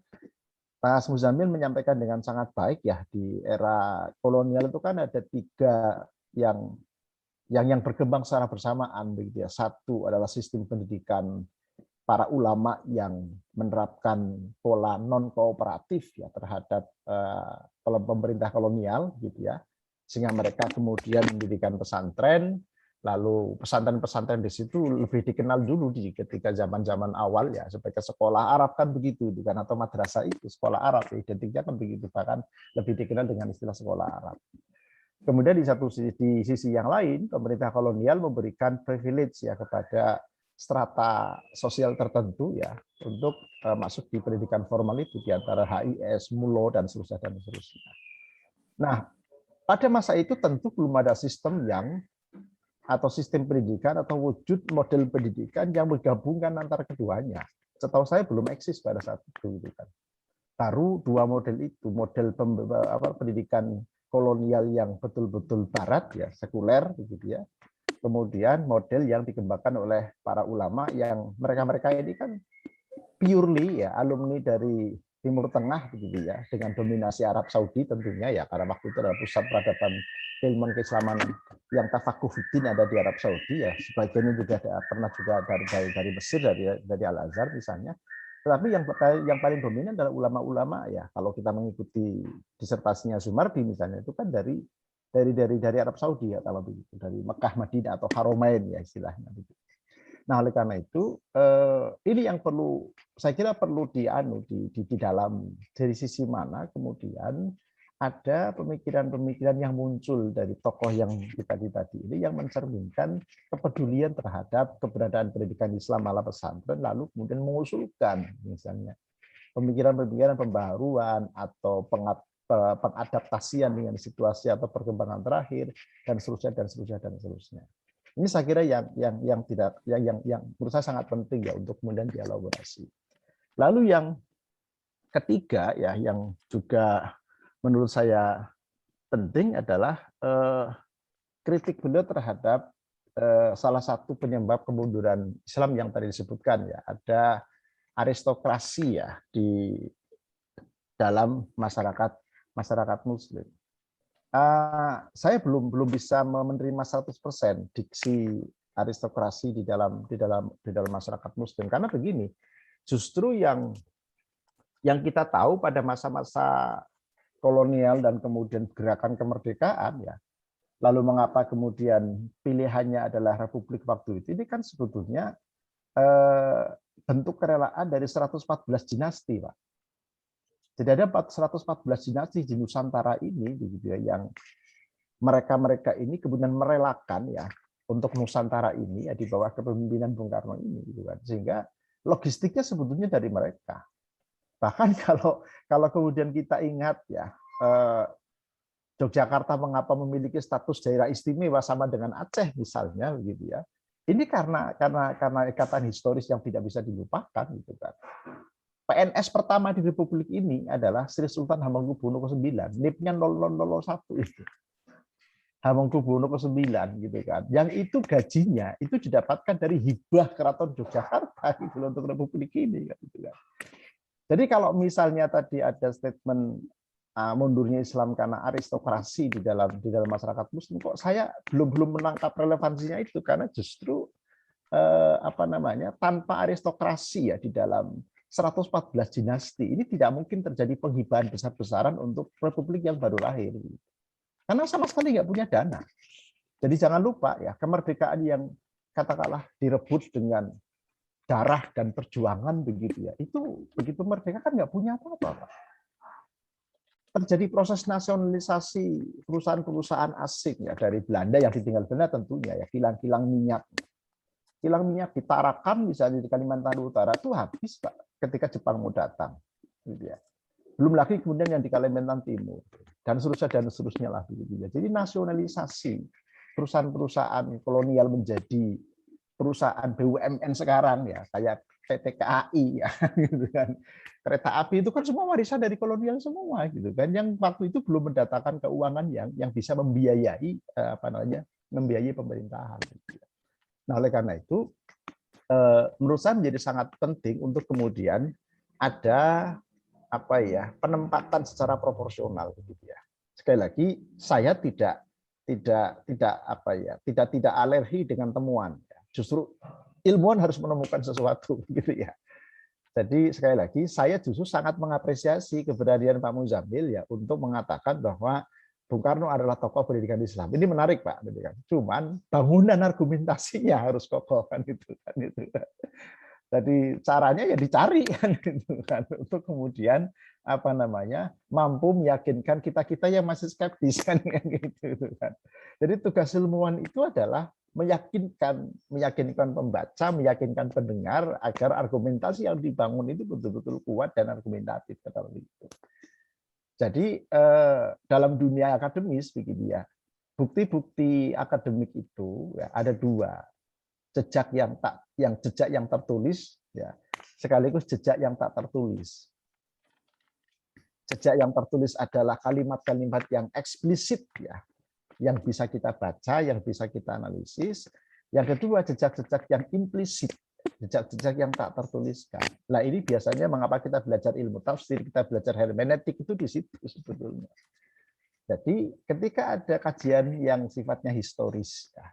[SPEAKER 3] Mas Muzamil menyampaikan dengan sangat baik ya, di era kolonial itu kan ada 3 yang berkembang secara bersamaan begitu ya. Satu adalah sistem pendidikan para ulama yang menerapkan pola non kooperatif ya terhadap pemerintah kolonial gitu ya, sehingga mereka kemudian mendirikan pesantren. Lalu pesantren-pesantren di situ lebih dikenal dulu ketika zaman-zaman awal ya sebagai sekolah Arab kan begitu kan, atau madrasah itu sekolah Arab, identiknya kan begitu, bahkan lebih dikenal dengan istilah sekolah Arab. Kemudian di sisi yang lain, pemerintah kolonial memberikan privilege ya kepada strata sosial tertentu ya untuk masuk di pendidikan formal itu, di antara HIS, MULO dan seterusnya. Nah, pada masa itu tentu belum ada sistem atau sistem pendidikan atau wujud model pendidikan yang menggabungkan antara keduanya. Setahu saya belum eksis pada saat itu kan. Baru 2 model itu, model pendidikan kolonial yang betul-betul barat ya, sekuler begitu ya. Kemudian model yang dikembangkan oleh para ulama yang mereka ini kan purely ya alumni dari Timur Tengah begitu ya, dengan dominasi Arab Saudi tentunya ya, karena waktu itu adalah pusat peradaban keilmuan keislaman yang tafakuhuddin ada di Arab Saudi ya, sebagiannya juga pernah juga dari Mesir, dari Al Azhar misalnya. Tetapi yang paling dominan adalah ulama-ulama ya. Kalau kita mengikuti disertasinya Zumardi misalnya, itu kan dari Arab Saudi ya, kalau begitu, dari Mekah, Madinah atau Haramain ya istilahnya begitu. Nah, oleh karena itu ini yang saya kira perlu di dalam dari sisi mana kemudian ada pemikiran-pemikiran yang muncul dari tokoh yang tadi ini yang mencerminkan kepedulian terhadap keberadaan pendidikan Islam ala pesantren, lalu kemudian mengusulkan misalnya pemikiran-pemikiran pembaharuan atau pengadaptasian dengan situasi atau perkembangan terakhir dan seterusnya. Ini saya kira yang menurut saya sangat penting ya untuk kemudian dielaborasi. Lalu yang ketiga ya yang juga menurut saya penting adalah kritik beliau terhadap salah satu penyebab kemunduran Islam yang tadi disebutkan ya, ada aristokrasi ya di dalam masyarakat Muslim. Saya belum bisa menerima 100% diksi aristokrasi di dalam masyarakat Muslim, karena begini, justru yang kita tahu pada masa-masa kolonial dan kemudian gerakan kemerdekaan ya, lalu mengapa kemudian pilihannya adalah republik waktu itu, ini kan sebetulnya bentuk kerelaan dari 114 dinasti, Pak. Jadi ada 114 dinasti di Nusantara ini gitu ya, yang mereka ini kemudian merelakan ya untuk Nusantara ini ya di bawah kepemimpinan Bung Karno ini gitu kan. Sehingga logistiknya sebetulnya dari mereka. Bahkan kalau kemudian kita ingat ya Yogyakarta mengapa memiliki status daerah istimewa sama dengan Aceh misalnya gitu ya. Ini karena ikatan historis yang tidak bisa dilupakan gitu kan. PNS pertama di Republik ini adalah Sri Sultan Hamengkubuwono ke-9, NIP-nya 0001 itu. Hamengkubuwono ke-9 gitu kan. Yang itu gajinya itu didapatkan dari hibah Keraton Yogyakarta gitu untuk Republik ini gitu kan. Jadi kalau misalnya tadi ada statement mundurnya Islam karena aristokrasi di dalam masyarakat Muslim, kok saya belum menangkap relevansinya itu, karena justru tanpa aristokrasi ya di dalam 114 dinasti ini tidak mungkin terjadi penghibahan besar-besaran untuk republik yang baru lahir. Karena sama sekali nggak punya dana. Jadi jangan lupa ya, kemerdekaan yang katakanlah direbut dengan darah dan perjuangan begitu ya, itu begitu merdeka kan nggak punya apa-apa. Terjadi proses nasionalisasi perusahaan-perusahaan asing ya, dari Belanda yang ditinggal Belanda tentunya ya, kilang-kilang minyak. Kilang minyak di Tarakan misalnya di Kalimantan Utara itu habis Pak ketika Jepang mau datang, gitu ya. Belum lagi kemudian yang di Kalimantan Timur dan seterusnya lah gitu ya. Jadi nasionalisasi perusahaan-perusahaan kolonial menjadi perusahaan BUMN sekarang ya, kayak PT KAI ya, gitu kan. Kereta api itu kan semua warisan dari kolonial semua gitu kan, yang waktu itu belum mendatangkan keuangan yang bisa membiayai membiayai pemerintahan. Gitu ya. Nah, oleh karena itu, menurut saya menjadi sangat penting untuk kemudian ada penempatan secara proporsional, gitu ya. Sekali lagi, saya tidak alergi dengan temuan. Justru ilmuwan harus menemukan sesuatu, gitu ya. Jadi sekali lagi, saya justru sangat mengapresiasi keberanian Pak Muzamil ya untuk mengatakan bahwa Bung Karno adalah tokoh pendidikan Islam. Ini menarik Pak, cuman bangunan argumentasinya harus kokoh kan gitu kan. Jadi caranya ya dicari kan gitu kan, untuk kemudian mampu meyakinkan kita yang masih skeptis kan gitu kan. Jadi tugas ilmuwan itu adalah meyakinkan pembaca, meyakinkan pendengar agar argumentasi yang dibangun itu betul-betul kuat dan argumentatif kata begitu. Jadi dalam dunia akademis begitu ya, bukti-bukti akademik itu ya, ada dua, jejak yang tertulis ya, sekaligus jejak yang tak tertulis. Jejak yang tertulis adalah kalimat-kalimat yang eksplisit ya, yang bisa kita baca, yang bisa kita analisis. Yang kedua, jejak-jejak yang implisit jejak-jejak yang tak tertuliskan. Nah ini biasanya mengapa kita belajar ilmu tafsir, kita belajar hermeneutik itu di situ sebetulnya. Jadi ketika ada kajian yang sifatnya historis, ya,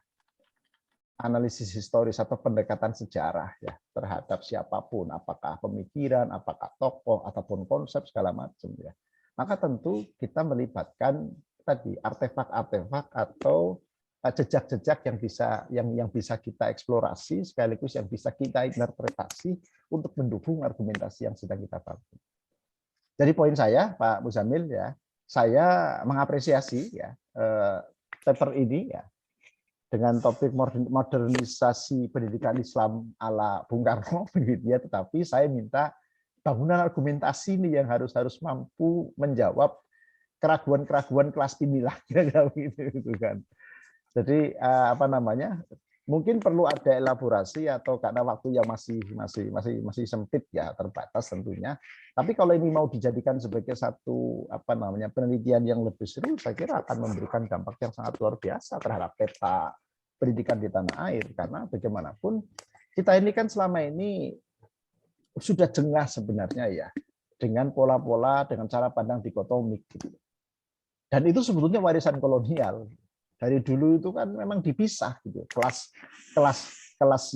[SPEAKER 3] analisis historis atau pendekatan sejarah ya terhadap siapapun, apakah pemikiran, apakah tokoh ataupun konsep segala macam ya, maka tentu kita melibatkan tadi artefak-artefak atau jejak-jejak yang bisa kita eksplorasi sekaligus yang bisa kita interpretasi untuk mendukung argumentasi yang sedang kita bangun. Jadi poin saya, Pak Muzamil ya, saya mengapresiasi ya paper ini ya dengan topik modernisasi pendidikan Islam ala Bung Karno, ya, tetapi saya minta bangunan argumentasi ini yang harus mampu menjawab keraguan-keraguan kelas inilah kira-kira gitu kan. Jadi apa namanya? Mungkin perlu ada elaborasi atau karena waktu yang masih sempit ya, terbatas tentunya. Tapi kalau ini mau dijadikan sebagai satu apa namanya penelitian yang lebih serius, saya kira akan memberikan dampak yang sangat luar biasa terhadap peta pendidikan di tanah air. Karena bagaimanapun kita ini kan selama ini sudah jengah sebenarnya ya dengan pola-pola, dengan cara pandang dikotomik. Gitu. Dan itu sebetulnya warisan kolonial. Dari dulu itu kan memang dipisah gitu, kelas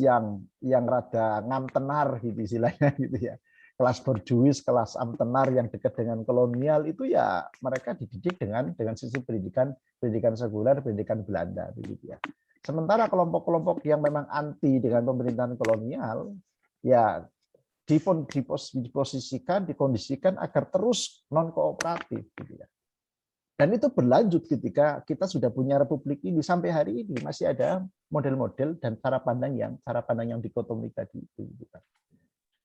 [SPEAKER 3] yang rada ngamtenar gitu istilahnya gitu ya, kelas borjuis, kelas amtenar yang dekat dengan kolonial itu ya mereka dididik dengan sisi pendidikan sekuler, pendidikan Belanda begitu ya. Sementara kelompok-kelompok yang memang anti dengan pemerintahan kolonial ya diposisikan, dikondisikan agar terus non kooperatif gitu ya. Dan itu berlanjut ketika kita sudah punya republik ini sampai hari ini masih ada model-model dan cara pandang yang dikotomik tadi itu.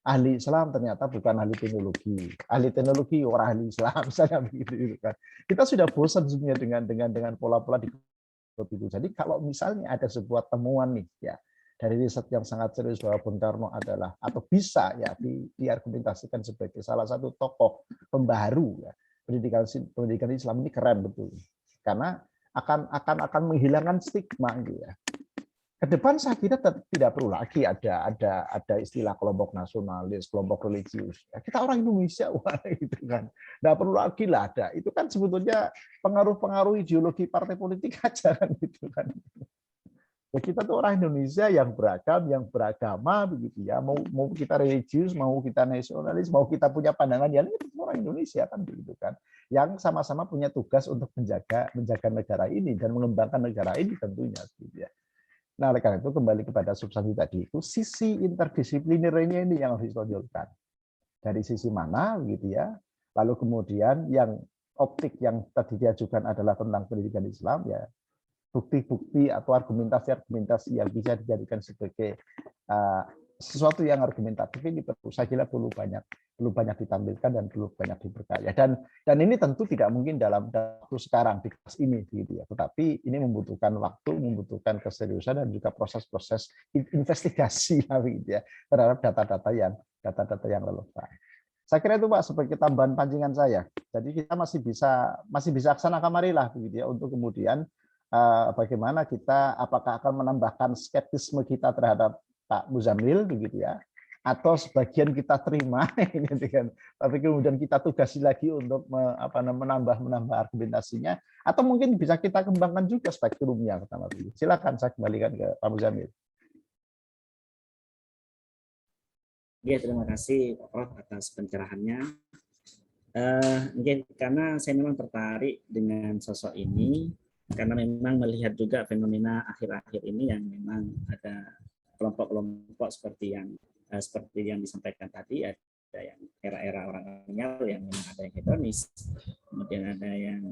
[SPEAKER 3] Ahli Islam ternyata bukan ahli teknologi orang ahli Islam misalnya begitu kan. Kita sudah bosan sebenarnya dengan pola-pola di itu. Jadi kalau misalnya ada sebuah temuan nih ya dari riset yang sangat serius bahwa Bung Karno adalah atau bisa ya diargumentasikan sebagai salah satu tokoh pembaharu ya. Pendidikan Islam ini keren betul karena akan menghilangkan stigma gitu ya. Ke depan saya kira tidak perlu lagi ada istilah kelompok nasionalis, kelompok religius. Ya, kita orang Indonesia wah gitu kan. Nggak perlu lagi lah ada. Itu kan sebetulnya pengaruh ideologi partai politik aja kan gitu kan. Ya, kita tuh orang Indonesia yang beragam, yang beragama begitu ya. Mau kita religius, mau kita nasionalis, mau kita punya pandangan yang itu orang Indonesia kan begitu kan. Yang sama-sama punya tugas untuk menjaga negara ini dan mengembangkan negara ini tentunya gitu ya. Nah, oleh karena itu kembali kepada substansi tadi itu sisi interdisiplinernya ini yang harus ditonjolkan. Dari sisi mana gitu ya. Lalu kemudian yang optik yang tadi diajukan adalah tentang pendidikan Islam ya. Bukti-bukti atau argumentasi yang bisa dijadikan sebagai sesuatu yang argumentatif ini saya kira perlu banyak ditampilkan dan perlu banyak diperkaya dan ini tentu tidak mungkin dalam waktu sekarang di kelas ini gitu ya, tetapi ini membutuhkan waktu, membutuhkan keseriusan dan juga proses-proses investigasi gitu ya terhadap data-data yang relevan. Saya kira itu Pak sebagai tambahan pancingan saya. Jadi kita masih bisa aksana kamarilah begitu ya untuk kemudian bagaimana kita apakah akan menambahkan skeptisme kita terhadap Pak Muzamil begitu ya atau sebagian kita terima gitu kan tapi kemudian kita tugasi lagi untuk menambah argumentasinya atau mungkin bisa kita kembangkan juga spektrumnya pertama dulu. Silakan saya kembalikan ke Pak Muzamil.
[SPEAKER 1] Ya, terima kasih Pak Prof atas pencerahannya. Mungkin karena saya memang tertarik dengan sosok ini karena memang melihat juga fenomena akhir-akhir ini yang memang ada kelompok-kelompok seperti yang disampaikan tadi, ada yang era-era orang kolonial yang memang ada yang hedonis, kemudian ada yang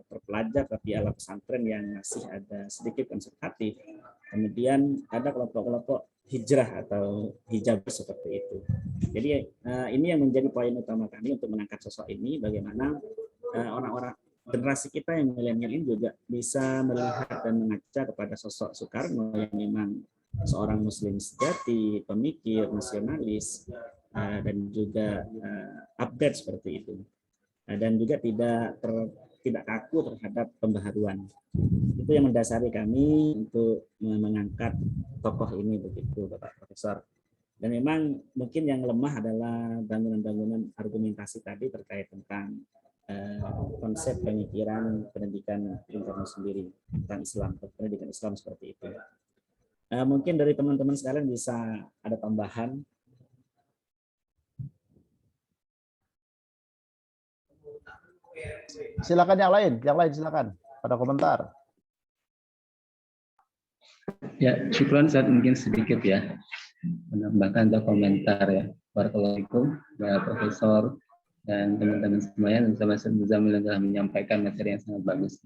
[SPEAKER 1] terpelajar tapi ala pesantren yang masih ada sedikit konservatif, kemudian ada kelompok-kelompok hijrah atau hijab seperti itu. Jadi ini yang menjadi poin utama kami untuk mengangkat sosok ini, bagaimana orang-orang generasi kita yang milenial ini juga bisa melihat dan mengaca kepada sosok Soekarno yang memang seorang muslim sejati, pemikir, nasionalis, dan juga update seperti itu. Dan juga tidak tidak kaku terhadap pembaharuan. Itu yang mendasari kami untuk mengangkat tokoh ini begitu, Bapak Profesor. Dan memang mungkin yang lemah adalah bangunan-bangunan argumentasi tadi terkait tentang konsep pemikiran pendidikan Bung Karno sendiri tentang Islam, pendidikan Islam seperti itu. Mungkin dari teman-teman sekalian bisa ada tambahan.
[SPEAKER 3] Silakan yang lain silakan. Pada komentar.
[SPEAKER 7] Ya, syukran Ustaz, mungkin sedikit ya menambahkan atau komentar ya. Barakallahu Pak Profesor dan teman-teman semuanya, sama Muzamil yang telah menyampaikan materi yang sangat bagus.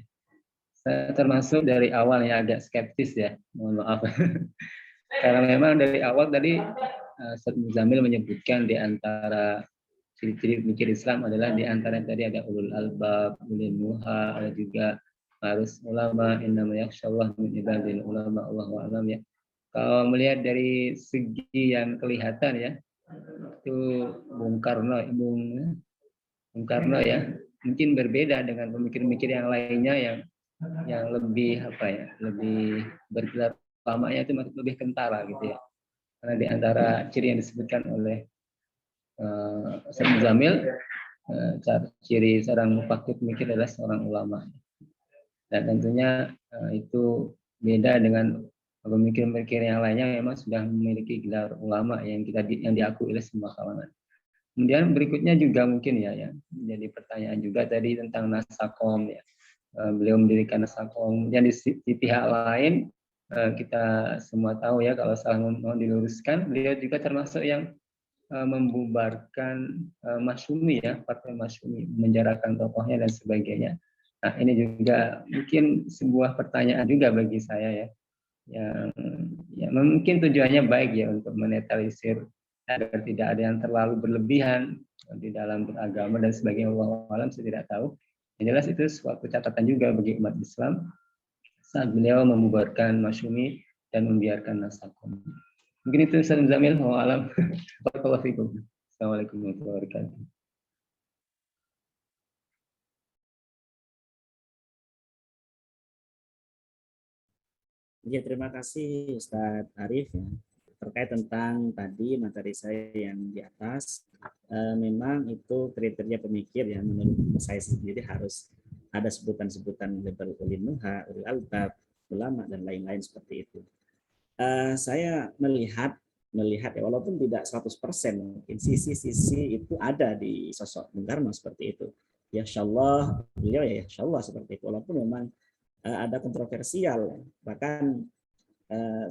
[SPEAKER 7] Saya termasuk dari awal ya agak skeptis ya, mohon maaf. Karena memang dari awal tadi Ustaz Muzamil menyebutkan di antara ciri-ciri pemikir Islam adalah di antara tadi ada ulul albab, ulil nuha, ada juga harus ulama, innama yakhsyallah min ibadil ulama, Allahu a'lam ya. Kalau melihat dari segi yang kelihatan ya, itu Bung Karno ya, mungkin berbeda dengan pemikir-pemikir yang lainnya yang lebih apa ya, lebih bergelar ulamanya itu lebih kentara gitu ya. Karena di antara ciri yang disebutkan oleh Ustaz Muzamil, ciri seorang mufakir pemikir adalah seorang ulama. Dan tentunya itu beda dengan pemikir-pemikir yang lainnya memang sudah memiliki gelar ulama yang diakui oleh semua kalangan. Kemudian berikutnya juga mungkin ya menjadi pertanyaan juga tadi tentang Nasakom ya. Beliau mendirikan Nasakom. Kemudian di pihak lain kita semua tahu ya, kalau salah mau diluruskan, beliau juga termasuk yang membubarkan Masyumi ya, partai Masyumi, menjarakan tokohnya dan sebagainya. Nah, ini juga mungkin sebuah pertanyaan juga bagi saya ya, yang mungkin tujuannya baik ya untuk menetralisir agar tidak ada yang terlalu berlebihan di dalam beragama dan sebagainya. Wallahu a'lam, saya tidak tahu. Yang jelas itu suatu catatan juga bagi umat Islam saat beliau membubarkan Masyumi dan membiarkan Nasakom. Mungkin itu Ustaz Muzamil, wallahu a'lam. Barakallahu fikum. Assalamualaikum warahmatullahi wabarakatuh.
[SPEAKER 1] Ya, terima kasih Ustadz Arif ya. Terkait tentang tadi materi saya yang di atas, memang itu kriteria pemikir ya, menurut saya sendiri harus ada sebutan-sebutan label ulinuha, ulil albab, ulama dan lain-lain seperti itu. Saya melihat ya, walaupun tidak 100%, mungkin sisi-sisi itu ada di sosok Bung Karno seperti itu. Ya insyaallah beliau ya insyaallah seperti itu, walaupun memang ada kontroversial, bahkan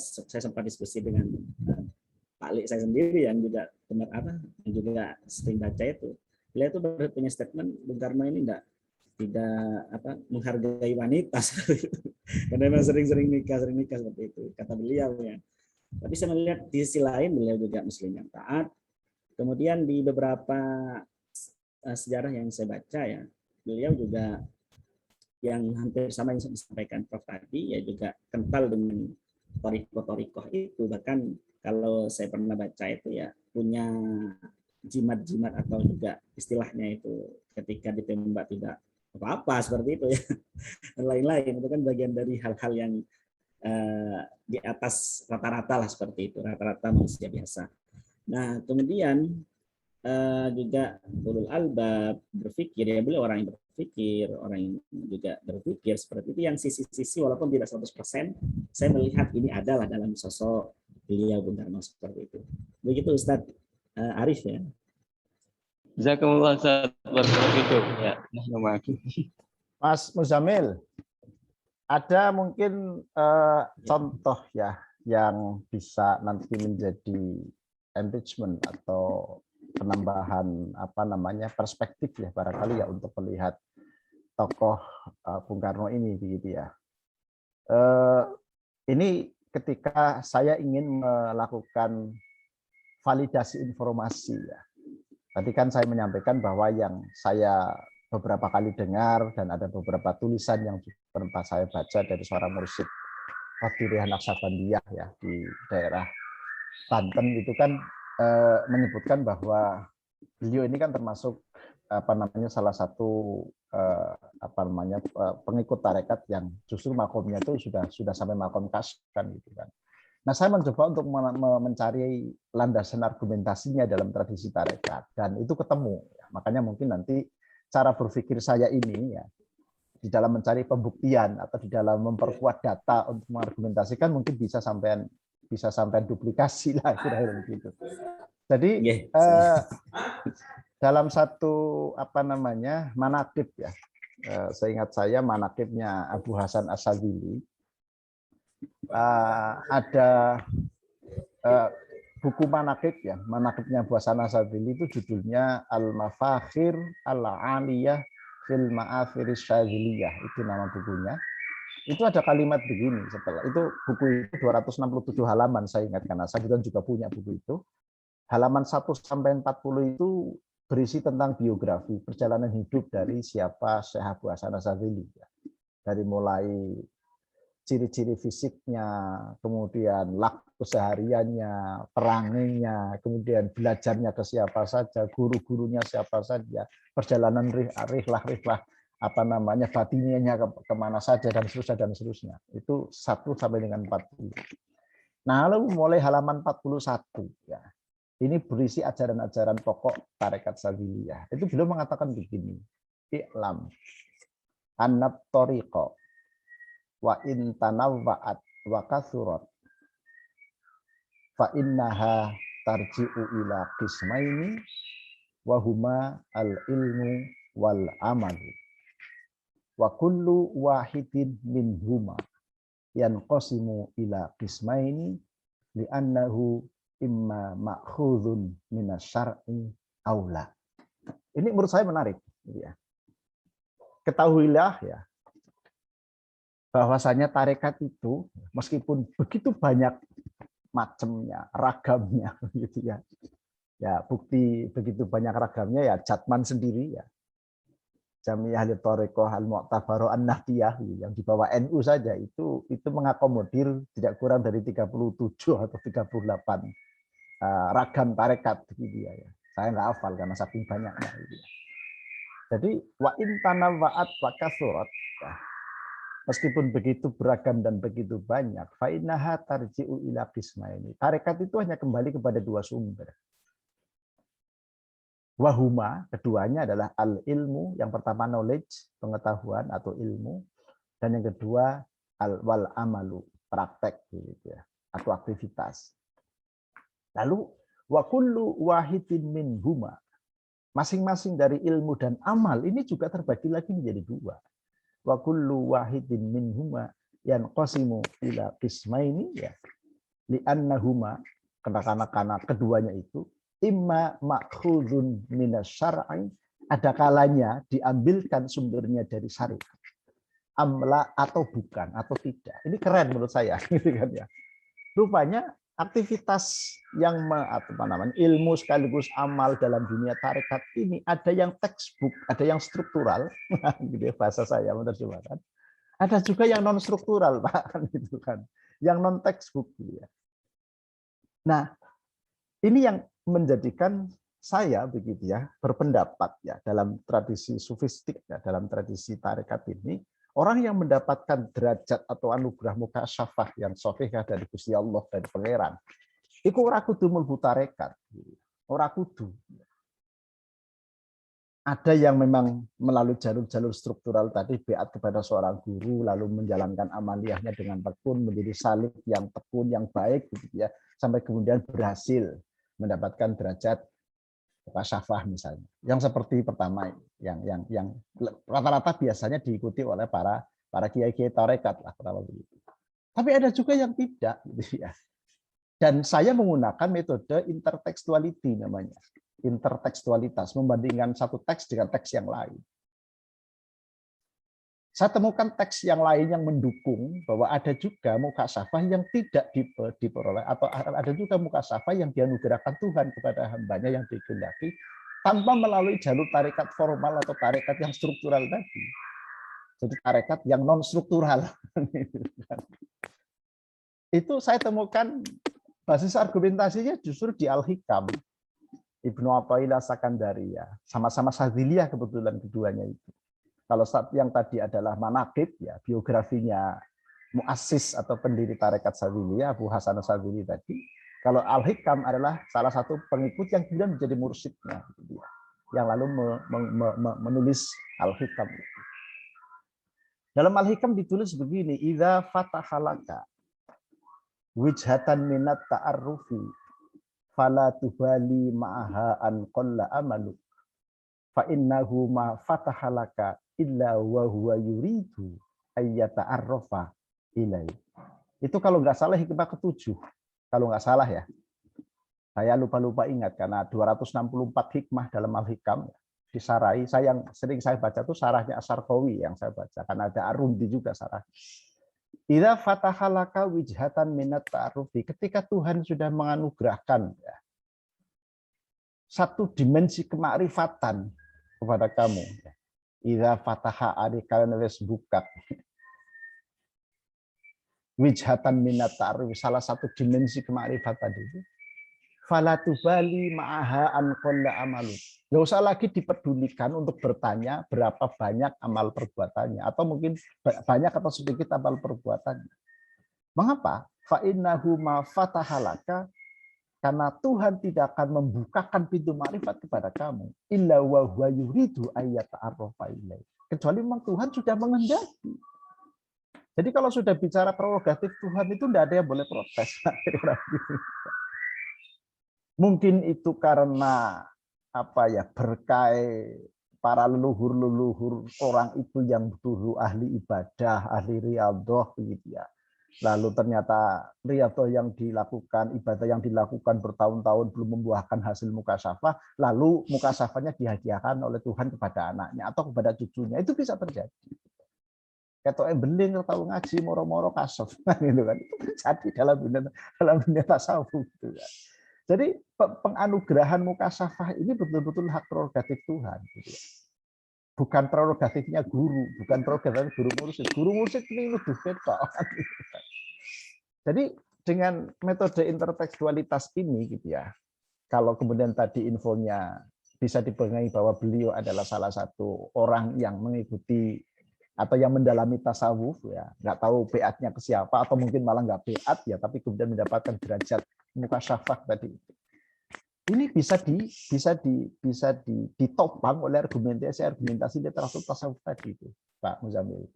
[SPEAKER 1] saya sempat diskusi dengan Pak Lik saya sendiri yang juga yang juga sering baca itu. Beliau itu punya statement Bung Karno ini tidak menghargai wanita, karena memang sering nikah seperti itu kata beliau ya. Tapi saya melihat di sisi lain beliau juga muslim yang taat. Kemudian di beberapa sejarah yang saya baca ya, beliau juga yang hampir sama yang disampaikan Prof tadi ya, juga kental dengan torikoh itu. Bahkan kalau saya pernah baca itu ya, punya jimat-jimat atau juga istilahnya itu ketika ditembak tidak apa-apa seperti itu ya, dan lain-lain. Itu kan bagian dari hal-hal yang di atas rata-rata lah seperti itu, rata-rata manusia biasa. Nah kemudian juga ulul albab, berpikir ya, beliau orang yang berpikir, orang yang juga berpikir seperti itu, yang sisi-sisi walaupun tidak 100%, saya melihat ini adalah dalam sosok beliau Bung Karno seperti itu. Begitu Ustadz Arif ya.
[SPEAKER 7] Jazakumullah Ustaz, barakallahu fikum. Ya,
[SPEAKER 3] Mas Muzamil, ada mungkin contoh ya yang bisa nanti menjadi impeachment atau penambahan perspektif ya barangkali ya untuk melihat tokoh Bung Karno ini begitu ya. Ini ketika saya ingin melakukan validasi informasi ya. Tadi kan saya menyampaikan bahwa yang saya beberapa kali dengar dan ada beberapa tulisan yang pernah saya baca dari seorang mursyid Qadiriyah Naksabandiyah ya di daerah Banten itu kan menyebutkan bahwa beliau ini kan termasuk salah satu apa namanya pengikut tarekat yang justru makomnya itu sudah sampai makom kasyf kan gitu kan. Nah, saya mencoba untuk mencari landasan argumentasinya dalam tradisi tarekat dan itu ketemu. Makanya mungkin nanti cara berpikir saya ini ya di dalam mencari pembuktian atau di dalam memperkuat data untuk mengargumentasikan mungkin bisa sampai duplikasi lah kira-kira begitu. Jadi dalam satu apa namanya manaqib ya, seingat saya manaqibnya Abu Hasan Asyadzili ada buku manaqib ya, manaqibnya Abu Hasan Asyadzili itu judulnya Al-Mafakhir Al-Aliyah fil Ma'athir Syadziliyah, itu nama bukunya. Itu ada kalimat begini, setelah itu buku itu 267 halaman saya ingat karena saya juga punya buku itu. Halaman 1 sampai 40 itu berisi tentang biografi perjalanan hidup dari siapa Syekh Abu Hasan Asyadzili. Dari mulai ciri-ciri fisiknya, kemudian kesehariannya, peranginya, kemudian belajarnya ke siapa saja, guru-gurunya siapa saja, perjalanan rihlah apa namanya batinnya kemana saja dan seterusnya. Itu 1 sampai dengan 40. Nah, lalu mulai halaman 41 ya. Ini berisi ajaran-ajaran pokok tarekat Syadziliyah. Itu beliau mengatakan begini, i'lam annat thariqa wa in tanawwa'at wa kathurat fa innaha tarji'u ila qismaini wa huma al-ilmu wal amalu wa kullu wahidin minhuma yanqasimu ila qismaini li'annahu imma ma'khudhun minasyar'i aula. Ini menurut saya menarik ya. Ketahuilah ya bahwasanya tarekat itu meskipun begitu banyak macamnya, ragamnya gitu ya. Ya, bukti begitu banyak ragamnya ya Jatman sendiri ya. Jami'ah Thariqah Al-Mu'tabaroh An-Nahdiyah yang dibawa NU saja itu mengakomodir tidak kurang dari 37 atau 38 ragam tarekat gitu ya. Saya nggak hafal karena saking banyaknya gitu ya. Jadi wa in tanawwa'at wa kathurat ya. Meskipun begitu beragam dan begitu banyak, fa innaha tarji'u ila qismaini. Tarekat itu hanya kembali kepada 2 sumber. Wahuma, keduanya adalah al-ilmu, yang pertama knowledge, pengetahuan atau ilmu, dan yang kedua wal amalu, praktek gitu ya, atau aktivitas. Lalu wa kullu wahidin minhuma, masing-masing dari ilmu dan amal ini juga terbagi lagi menjadi 2. Wa kullu wahidin minhuma yanqasimu ila qismaini ya. Li'annahuma karena keduanya itu imma ma'khudhun minasyar'i, ada kalanya diambilkan sumbernya dari syariat. Amla atau bukan atau tidak. Ini keren menurut saya gitu kan ya. Rupanya aktivitas yang ilmu sekaligus amal dalam dunia tarekat ini ada yang textbook, ada yang struktural, gitu ya, bahasa saya menerjemahkan. Ada juga yang non struktural, Pak, gitu kan. Yang non textbook gitu ya. Nah, ini yang menjadikan saya begitu ya berpendapat ya dalam tradisi sufistik ya, dalam tradisi tarekat ini orang yang mendapatkan derajat atau anugerah mukasyafah yang sofihah dari Gusti Allah dari Pangeran itu ora kudu mlebu tarekat, ora kudu. Ada yang memang melalui jalur-jalur struktural tadi beat kepada seorang guru lalu menjalankan amaliyahnya dengan tekun menjadi salik yang tekun yang baik gitu ya sampai kemudian berhasil mendapatkan derajat mukasyafah misalnya. Yang seperti pertama yang rata-rata biasanya diikuti oleh para kiai-kiai tarekat lah kalau begitu. Tapi ada juga yang tidak gitu ya. Dan saya menggunakan metode intertekstuality namanya. Intertekstualitas, membandingkan satu teks dengan teks yang lain. Saya temukan teks yang lain yang mendukung bahwa ada juga mukasyafah yang tidak diperoleh atau ada juga mukasyafah yang dianugerahkan Tuhan kepada hambanya yang dikehendaki tanpa melalui jalur tarekat formal atau tarekat yang struktural tadi. Jadi tarekat yang non struktural. Itu saya temukan basis argumentasinya justru di Al-Hikam. Ibnu Athaillah Sakandaria, sama-sama Syadziliyah kebetulan keduanya itu. Kalau yang tadi adalah manaqib, ya biografinya muassis atau pendiri tarekat Sadziliyah, Abu Hasan Sadzili tadi. Kalau Al-Hikam adalah salah satu pengikut yang kemudian menjadi mursyidnya, yang lalu menulis Al-Hikam. Dalam Al-Hikam ditulis begini, idza fatahalaka wijhatan minat ta'arrufi fala tubali ma'aha an qalla amalu fa innahu ma fatahalaka illa wa huwa yuridu ayyata'arrafa ilai. Itu kalau nggak salah hikmah ke-7. Kalau nggak salah ya. Saya lupa-lupa ingat karena 264 hikmah dalam Al-Hikam disarai. Yang sering saya baca itu sarahnya Asy-Syarqawi yang saya baca karena ada Ar-Rumdi juga sarah. Idza fatahalaka wijhatan minat ta'arrufi, ketika Tuhan sudah menganugerahkan ya, satu dimensi kemakrifatan kepada kamu. Idza fataha alika wis buka wijhatan minat ta'arrufi, salah satu dimensi kemakrifatan itu. Fala tubali ma'aha an qalla amalu. Nggak usah lagi dipedulikan untuk bertanya berapa banyak amal perbuatannya atau mungkin banyak atau sedikit amal perbuatannya. Mengapa? Fa innahu ma fatahalaka, karena Tuhan tidak akan membukakan pintu makrifat kepada kamu illa wa huwa yuridu ayyata'arrafa ilai. Kecuali memang Tuhan sudah menghendaki. Jadi kalau sudah bicara prerogatif Tuhan itu tidak ada yang boleh protes. Mungkin itu karena apa ya, berkah para leluhur-leluhur orang itu yang dulu ahli ibadah, ahli riyadhah begitu ya. Lalu ternyata riyadhah yang dilakukan, ibadah yang dilakukan bertahun-tahun belum membuahkan hasil mukasyafah, lalu mukasyafahnya dihadiahkan oleh Tuhan kepada anaknya atau kepada cucunya. Itu bisa terjadi. Ketok beling tahu ngaji moro-moro kasaf gitu kan. Itu terjadi dalam dunia tasawuf gitu kan. Jadi penganugerahan mukasyafah ini betul-betul hak prerogatif Tuhan. Gitu ya. Bukan prerogatifnya guru, bukan prerogatif guru mursyid. Guru mursyid ini lebih betul. Jadi dengan metode intertekstualitas ini, gitu ya. Kalau kemudian tadi infonya bisa dipegangi bahwa beliau adalah salah satu orang yang mengikuti atau yang mendalami tasawuf, ya, nggak tahu beatnya ke siapa atau mungkin malah nggak beat ya, tapi kemudian mendapatkan derajat mukasyafah tadi. Ini bisa ditopang oleh argumentasi literatur tasawuf tadi itu, Pak Muzamil.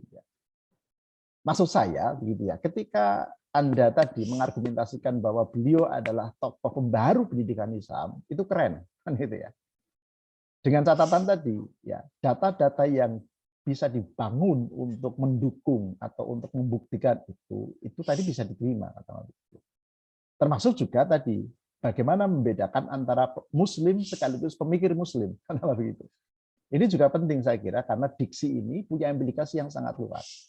[SPEAKER 3] Maksud saya begitu ya, ketika Anda tadi mengargumentasikan bahwa beliau adalah tokoh pembaru pendidikan Islam, itu keren, kan gitu ya. Dengan catatan tadi, ya, data-data yang bisa dibangun untuk mendukung atau untuk membuktikan itu tadi bisa diterima. Termasuk juga tadi bagaimana membedakan antara Muslim sekaligus pemikir Muslim. Kenapa begitu? Ini juga penting saya kira karena diksi ini punya implikasi yang sangat luas.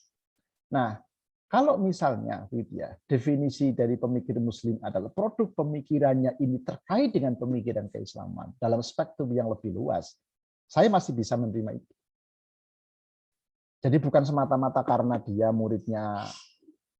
[SPEAKER 3] Nah, kalau misalnya gitu ya, definisi dari pemikir Muslim adalah produk pemikirannya ini terkait dengan pemikiran keislaman dalam spektrum yang lebih luas, saya masih bisa menerima itu. Jadi bukan semata-mata karena dia muridnya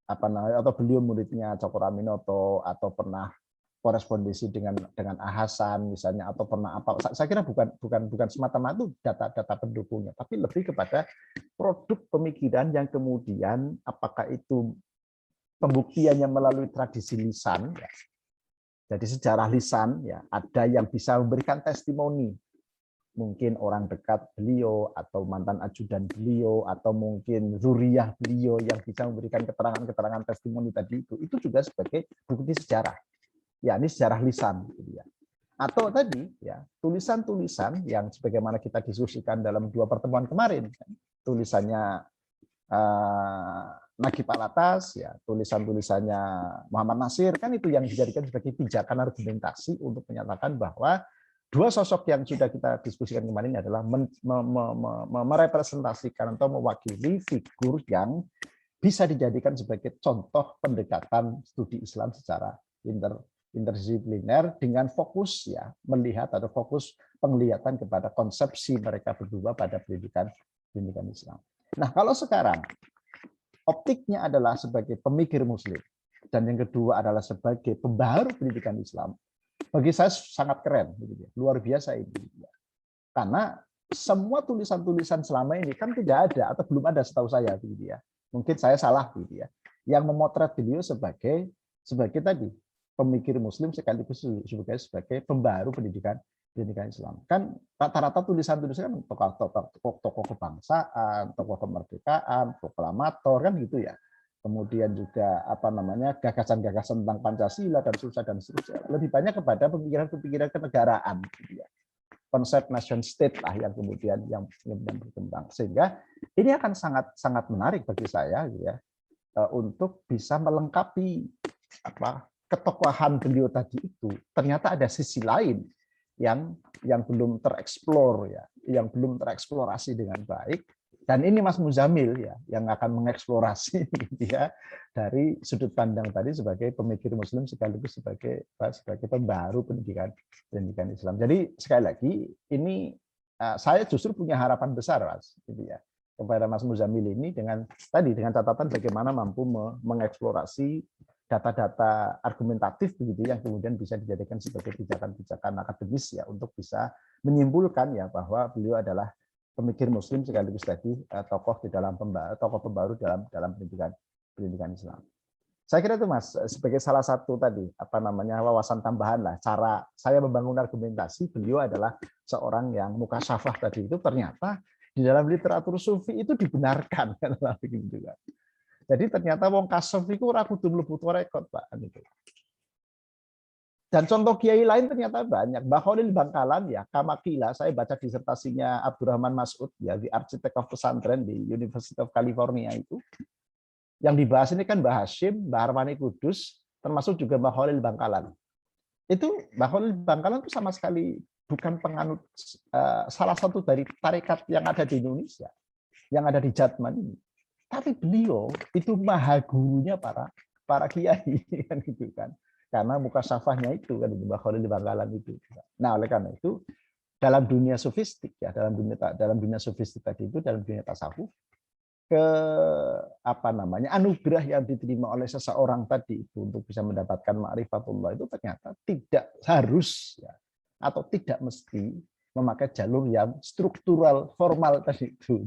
[SPEAKER 3] atau beliau muridnya Cokroaminoto atau pernah korespondensi dengan Ahasan misalnya atau pernah apa. Saya kira bukan semata-mata itu data-data pendukungnya, tapi lebih kepada produk pemikiran yang kemudian apakah itu pembuktiannya melalui tradisi lisan ya. Jadi sejarah lisan ya, ada yang bisa memberikan testimoni. Mungkin orang dekat beliau atau mantan ajudan beliau atau mungkin zuriyah beliau yang bisa memberikan keterangan-keterangan testimoni tadi itu juga sebagai bukti sejarah. Ya, ini sejarah lisan gitu ya. Atau tadi ya, tulisan-tulisan yang sebagaimana kita diskusikan dalam 2 pertemuan kemarin. Tulisannya Nagib Alatas ya, tulisan-tulisannya Muhammad Nasir kan itu yang dijadikan sebagai pijakan argumentasi untuk menyatakan bahwa 2 sosok yang sudah kita diskusikan kemarin adalah merepresentasikan atau mewakili figur yang bisa dijadikan sebagai contoh pendekatan studi Islam secara interdisipliner dengan fokus ya melihat atau fokus penglihatan kepada konsepsi mereka berdua pada pendidikan Islam. Nah, kalau sekarang optiknya adalah sebagai pemikir Muslim dan yang kedua adalah sebagai pembaharu pendidikan Islam. Bagi saya sangat keren, luar biasa ini. Karena semua tulisan-tulisan selama ini kan tidak ada atau belum ada setahu saya begitu ya. Mungkin saya salah gitu ya. Yang memotret beliau sebagai tadi pemikir Muslim sekaligus sebagai pembaru pendidikan Islam. Kan rata-rata tulisan-tulisan kan tokoh kebangsaan, tokoh kemerdekaan, proklamator kan gitu ya. Kemudian juga gagasan-gagasan tentang Pancasila dan seterusnya. Lebih banyak kepada pemikiran-pemikiran kenegaraan gitu ya. Konsep nation state lah yang kemudian berkembang, sehingga ini akan sangat menarik bagi saya gitu ya, untuk bisa melengkapi ketokohan beliau tadi itu. Ternyata ada sisi lain yang belum tereksplor ya, yang belum tereksplorasi dengan baik. Dan ini Mas Muzamil ya yang akan mengeksplorasi gitu ya, dari sudut pandang tadi sebagai pemikir Muslim sekaligus sebagai pembaru pendidikan Islam. Jadi sekali lagi ini saya justru punya harapan besar Mas gitu ya, kepada Mas Muzamil ini dengan catatan bagaimana mampu mengeksplorasi data-data argumentatif begitu yang kemudian bisa dijadikan sebagai pijakan-pijakan akademis ya, untuk bisa menyimpulkan ya bahwa beliau adalah pemikir Muslim sekaligus tadi tokoh pembaru dalam pendidikan Islam. Saya kira itu Mas sebagai salah satu tadi wawasan tambahan lah, cara saya membangun argumentasi. Beliau adalah seorang yang mukasyafah tadi itu ternyata di dalam literatur sufi itu dibenarkan kan begitu kan. Jadi ternyata wong kasef iku ora kudu mlebu rekod Pak gitu. Dan contoh kiai lain ternyata banyak. Mbah Khalil Bangkalan ya, Kamakila, saya baca disertasinya Abdurrahman Mas'ud ya, di Architect of Pesantren di University of California itu. Yang dibahas ini kan Mbah Hashim, Mbah Armani Kudus, termasuk juga Mbah Khalil Bangkalan. Itu Mbah Khalil Bangkalan itu sama sekali bukan penganut salah satu dari tarekat yang ada di Indonesia, yang ada di Jatman ini. Tapi beliau itu maha gurunya para kiai kan gitu kan. Karena mukasyafahnya itu kan Mbah Khalil Bangkalan itu. Nah, oleh karena itu dalam dunia sofistik ya, dalam dunia sofistik tadi itu, dalam dunia tasawuf, anugerah yang diterima oleh seseorang tadi itu untuk bisa mendapatkan ma'rifatullah itu ternyata tidak harus ya, atau tidak mesti memakai jalur yang struktural formal tadi itu.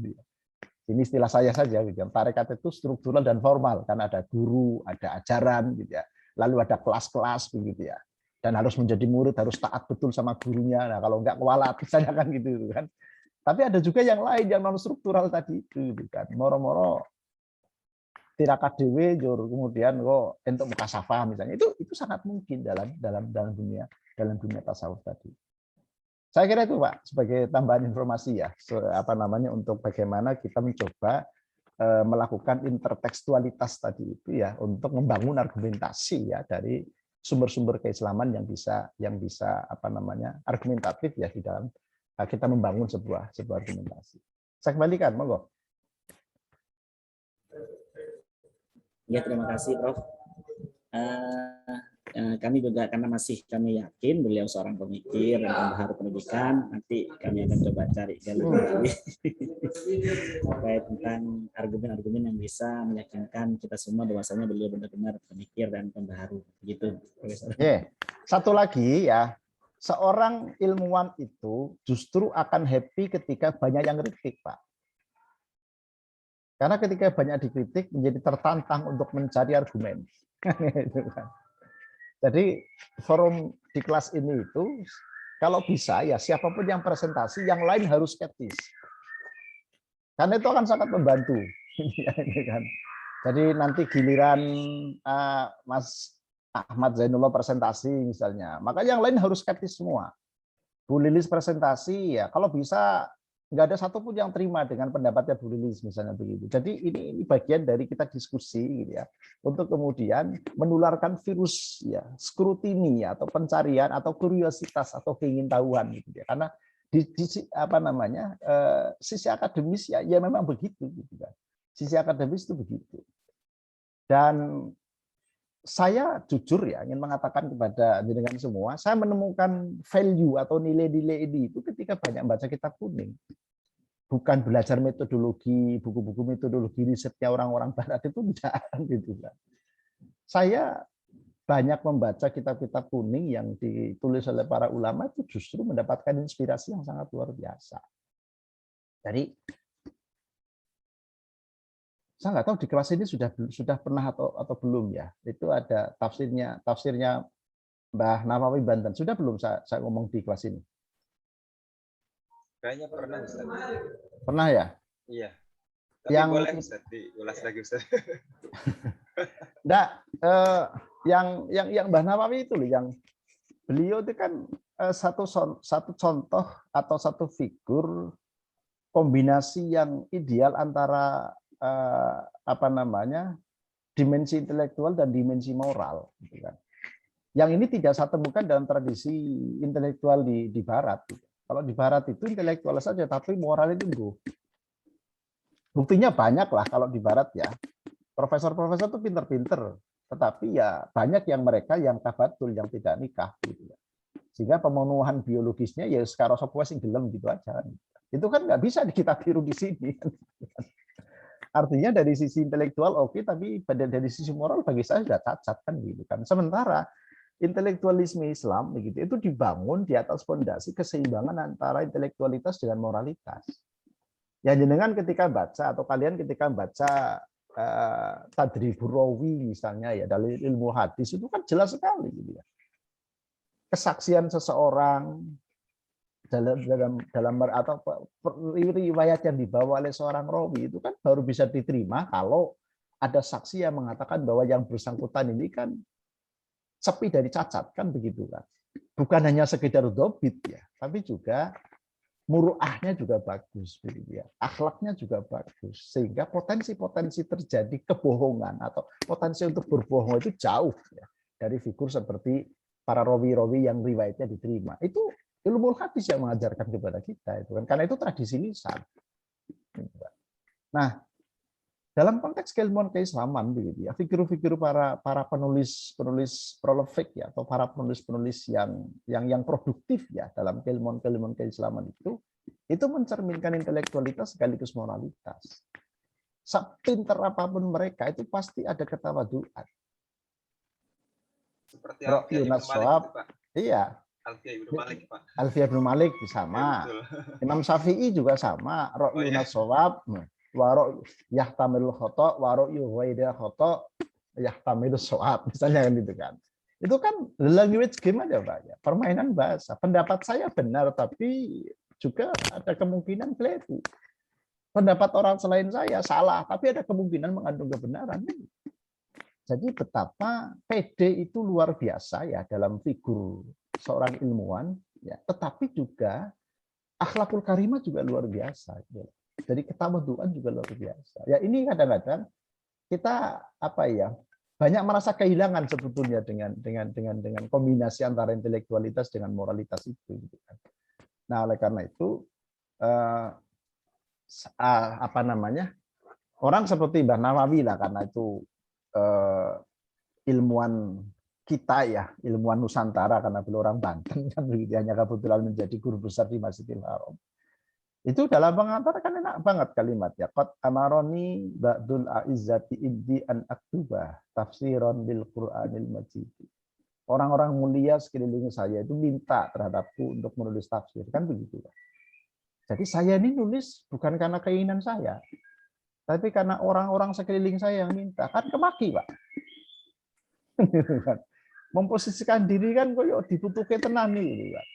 [SPEAKER 3] Ini istilah saya saja gitu. Tarekat itu struktural dan formal karena ada guru, ada ajaran gitu ya. Lalu ada kelas-kelas begitu ya, dan harus menjadi murid, harus taat betul sama gurunya. Nah kalau enggak kualat misalnya kan gitu kan. Tapi ada juga yang lain yang non struktural tadi itu gitu kan, moro-moro tirakat dewe jur kemudian kok entuk mukasafah misalnya, itu sangat mungkin dalam dunia tasawuf tadi. Saya kira itu Pak sebagai tambahan informasi ya, untuk bagaimana kita mencoba melakukan intertekstualitas tadi itu ya, untuk membangun argumentasi ya dari sumber-sumber keislaman yang bisa argumentatif ya di dalam kita membangun sebuah argumentasi. Saya kembalikan, monggo.
[SPEAKER 1] Ya, terima kasih Prof. Kami juga karena kami yakin beliau seorang pemikir dan pembaharu pendidikan, nanti kami akan coba cari jalur lagi terkait tentang argumen-argumen yang bisa meyakinkan kita semua bahwasanya beliau benar-benar pemikir dan pembaharu. Begitu, Profesor.
[SPEAKER 3] Satu lagi ya, seorang ilmuwan itu justru akan happy ketika banyak yang kritik, Pak. Karena ketika banyak dikritik menjadi tertantang untuk mencari argumen. Jadi forum di kelas ini itu kalau bisa ya siapapun yang presentasi, yang lain harus skeptis. Karena itu akan sangat membantu. Jadi nanti giliran Mas Ahmad Zainullah presentasi misalnya, maka yang lain harus skeptis semua. Bu Lilis presentasi ya kalau bisa nggak ada satupun yang terima dengan pendapatnya Bu Lilis misalnya begitu. Jadi ini bagian dari kita diskusi gitu ya, untuk kemudian menularkan virus ya, skrutini atau pencarian atau kuriositas atau keingintahuan gitu ya. Karena di sisi akademis ya memang begitu gitu kan. Sisi akademis itu begitu. Dan saya jujur ya ingin mengatakan kepada jenengan semua, saya menemukan value atau nilai-nilai ini itu ketika banyak baca kitab kuning. Bukan belajar metodologi, buku-buku metodologi risetnya orang-orang barat itu tidak gitu kan. Saya banyak membaca kitab-kitab kuning yang ditulis oleh para ulama itu justru mendapatkan inspirasi yang sangat luar biasa. Jadi saya nggak tahu di kelas ini sudah pernah atau belum ya. Itu ada tafsirnya Mbah Nawawi Banten. Sudah belum saya ngomong di kelas ini?
[SPEAKER 2] Kayaknya pernah Ustaz.
[SPEAKER 3] Pernah ya?
[SPEAKER 2] Iya. Tapi
[SPEAKER 3] Yang
[SPEAKER 2] boleh Ustaz diulas lagi Ustaz.
[SPEAKER 3] Enggak, yang Mbah Nawawi itu loh, yang beliau itu kan satu contoh atau satu figur kombinasi yang ideal antara apa namanya, dimensi intelektual dan dimensi moral, gitu kan. Yang ini tidak saya temukan dalam tradisi intelektual di Barat. Kalau di Barat itu intelektual saja, tapi moral itu enggak. Buktinya banyak lah kalau di Barat ya. Profesor-profesor itu pinter-pinter, tetapi ya banyak yang mereka yang tabatul, yang tidak nikah, gitu ya. Sehingga pemenuhan biologisnya ya sekarang sopwa sing gelem gitu aja. Itu kan nggak bisa kita tiru di sini. Artinya dari sisi intelektual oke, tapi dari sisi moral bagi saya sudah cacat kan gitu kan. Sementara intelektualisme Islam begitu itu dibangun di atas fondasi keseimbangan antara intelektualitas dengan moralitas. Ya jenengan ketika baca atau kalian ketika baca Tadribur Rawi misalnya ya dari ilmu hadis itu kan jelas sekali gitu ya. Kesaksian seseorang dalam atau riwayat yang dibawa oleh seorang rawi itu kan baru bisa diterima kalau ada saksi yang mengatakan bahwa yang bersangkutan ini kan sepi dari cacat kan begitu kan. Bukan hanya sekedar dobit ya, tapi juga muruahnya juga bagus, begitu ya. Akhlaknya juga bagus, sehingga potensi-potensi terjadi kebohongan atau potensi untuk berbohong itu jauh ya, dari figur seperti para rawi-rawi yang riwayatnya diterima. Itu ilmu hadis yang mengajarkan kepada kita itu kan, karena itu tradisi lisan. Nah, dalam konteks keilmuan keislaman begitu ya, figur-figur para penulis prolofik ya, atau para penulis yang produktif ya dalam keilmuan keislaman itu mencerminkan intelektualitas sekaligus moralitas. Sepinter apapun mereka itu pasti ada ketawaduan.
[SPEAKER 2] Seperti Alfiah Ibnu Malik itu, Pak.
[SPEAKER 3] Iya.
[SPEAKER 2] Alfiah Ibnu Malik, Pak.
[SPEAKER 3] Alfiah Ibnu Malik sama.
[SPEAKER 2] Ya,
[SPEAKER 3] Imam Syafi'i juga sama. Ra'yuna shawab wa yahtamilul khata wa ra'yu ghairi khata yahtamilus shawab. Misalnya kan gitu kan. Itu kan language game aja, Pak ya. Permainan bahasa. Pendapat saya benar tapi juga ada kemungkinan keliru. Pendapat orang selain saya salah, tapi ada kemungkinan mengandung kebenaran. Jadi betapa PD itu luar biasa ya dalam figur seorang ilmuwan, ya, tetapi juga akhlakul karimah juga luar biasa. Ya. Jadi ketawaduan juga luar biasa. Ya ini kadang-kadang kita apa ya banyak merasa kehilangan sebetulnya dengan kombinasi antara intelektualitas dengan moralitas itu. Nah oleh karena itu apa namanya orang seperti Mbah Nawawi lah, karena itu ilmuwan kita ya, ilmuwan Nusantara karena beliau orang Banten kan begitu, hanya kebetulan menjadi guru besar di Masjidil Haram. Itu dalam pengantar kan enak banget kalimatnya. Qad amaroni ba'dul a'izzati iddi an aktuba tafsiran bil Qur'anil Majid. Orang-orang mulia sekeliling saya itu minta terhadapku untuk menulis tafsir kan begitu. Jadi saya ini nulis bukan karena keinginan saya, tapi karena orang-orang sekeliling saya yang minta. Kan kemaki, Pak. Memposisikan diri kan koyo dibutuhke tenan gitu, Pak.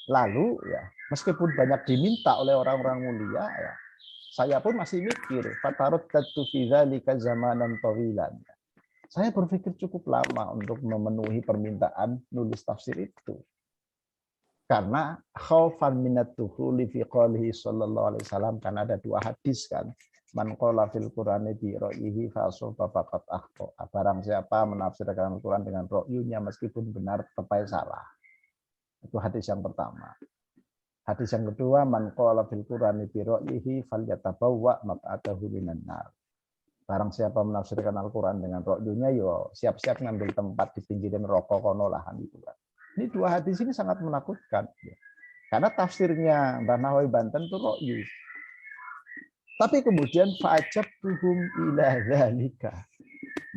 [SPEAKER 3] Lalu ya, meskipun banyak diminta oleh orang-orang mulia ya, saya pun masih mikir, fatarut katu fi dzalika zamanan tawilan. Saya berpikir cukup lama untuk memenuhi permintaan nulis tafsir itu. Karena khaufan minat dukhuli fi qoulihi sallallahu alaihi wasallam, karena ada dua hadis kan. Man qala fil Qur'ani bi ra'yihi fa asaba faqat akhta. Barang siapa menafsirkan Al-Qur'an dengan ra'yunya meskipun benar tepai salah. Itu hadis yang pertama. Hadis yang kedua, man qala fil Qur'ani bi ra'yihi falyatabawwa maq'adahu minan nar. Barang siapa menafsirkan Al-Qur'an dengan ra'yunya yo siap-siap ngambil tempat di pinggiran neraka kono lah gitu kan. Ini dua hadis ini sangat menakutkan. Karena tafsirnya Mbah Nawawi Banten itu ra'yu. Tapi kemudian fa'ajabtuhum ila dzalika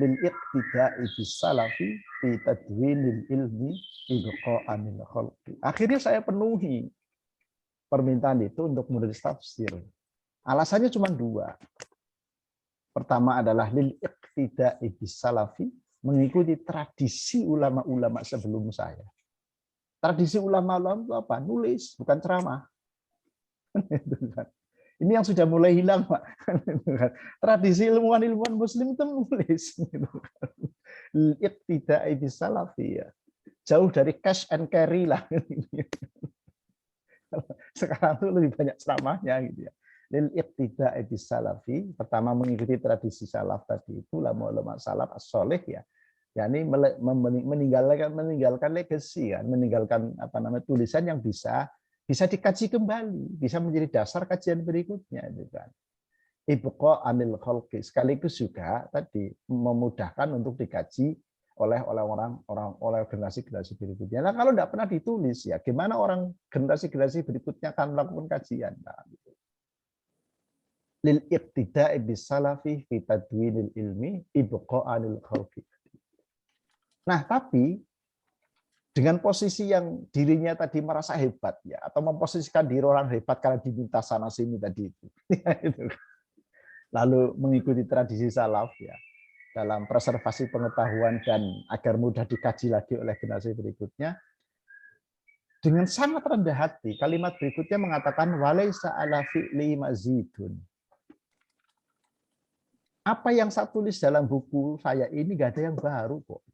[SPEAKER 3] lil iqtida'i bis salafi fi tadwinil ilmi ibqa'anil khalqi. Akhirnya saya penuhi permintaan itu untuk menulis tafsir. Alasannya cuma dua. Pertama adalah lil iqtida'i bis salafi, mengikuti tradisi ulama-ulama sebelum saya. Tradisi ulama-ulama itu apa? Nulis, bukan ceramah. Ini yang sudah mulai hilang, Pak. Tradisi ilmuwan-ilmuwan muslim itu nulis. Iqtida'i bis salafi, ya. Jauh dari cash and carry lah. Sekarang itu lebih banyak ceramahnya gitu ya. Lil iqtida'i bis salafi, pertama mengikuti tradisi salaf tadi itu, ulama salaf as-sholih ya. yakni meninggalkan legacy kan, meninggalkan tulisan yang bisa dikaji kembali, bisa menjadi dasar kajian berikutnya itu kan. Ibqa anil khalqi, sekaligus juga tadi memudahkan untuk dikaji oleh generasi berikutnya. Nah, kalau tidak pernah ditulis ya gimana orang generasi berikutnya akan melakukan kajian. Nah, gitu. Lil iqtida'i bis salafi fi tadwinil ilmi ibqa anil khalqi. Nah, tapi dengan posisi yang dirinya tadi merasa hebat ya, atau memposisikan diri orang hebat karena diminta sana sini tadi itu. Lalu mengikuti tradisi salaf ya dalam preservasi pengetahuan dan agar mudah dikaji lagi oleh generasi berikutnya. Dengan sangat rendah hati, kalimat berikutnya mengatakan walaisa ala fi'li mazidun. Apa yang saya tulis dalam buku saya ini gak ada yang baru kok.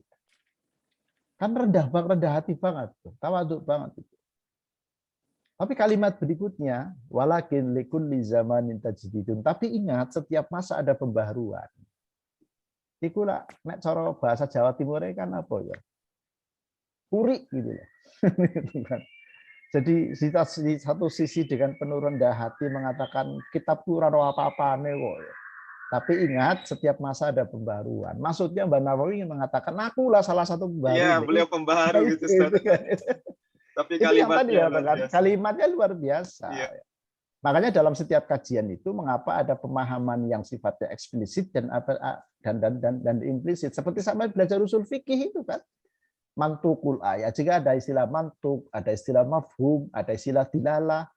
[SPEAKER 3] Kan rendah hati banget, tawaduk banget itu. Tapi kalimat berikutnya, walakin likulli zamanin tajdidun. Tapi ingat, setiap masa ada pembaharuan. Iku lah, nek cara bahasa Jawa Timur kan apa ya? Puri gitu ya. Jadi di satu sisi dengan penuh rendah hati mengatakan kitab ora apa-apane kok. Tapi ingat, setiap masa ada pembaruan. Maksudnya Mbak Nawawi ingin mengatakan, akulah salah satu pembaru.
[SPEAKER 2] Iya, beliau pembaru gitu. Tapi kalimatnya luar biasa. Iya.
[SPEAKER 3] Makanya dalam setiap kajian itu, mengapa ada pemahaman yang sifatnya eksplisit dan implisit. Seperti sama belajar usul fikih itu kan. Mantukul ayat. Jika ada istilah mantuk, ada istilah mafhum, ada istilah dilalah.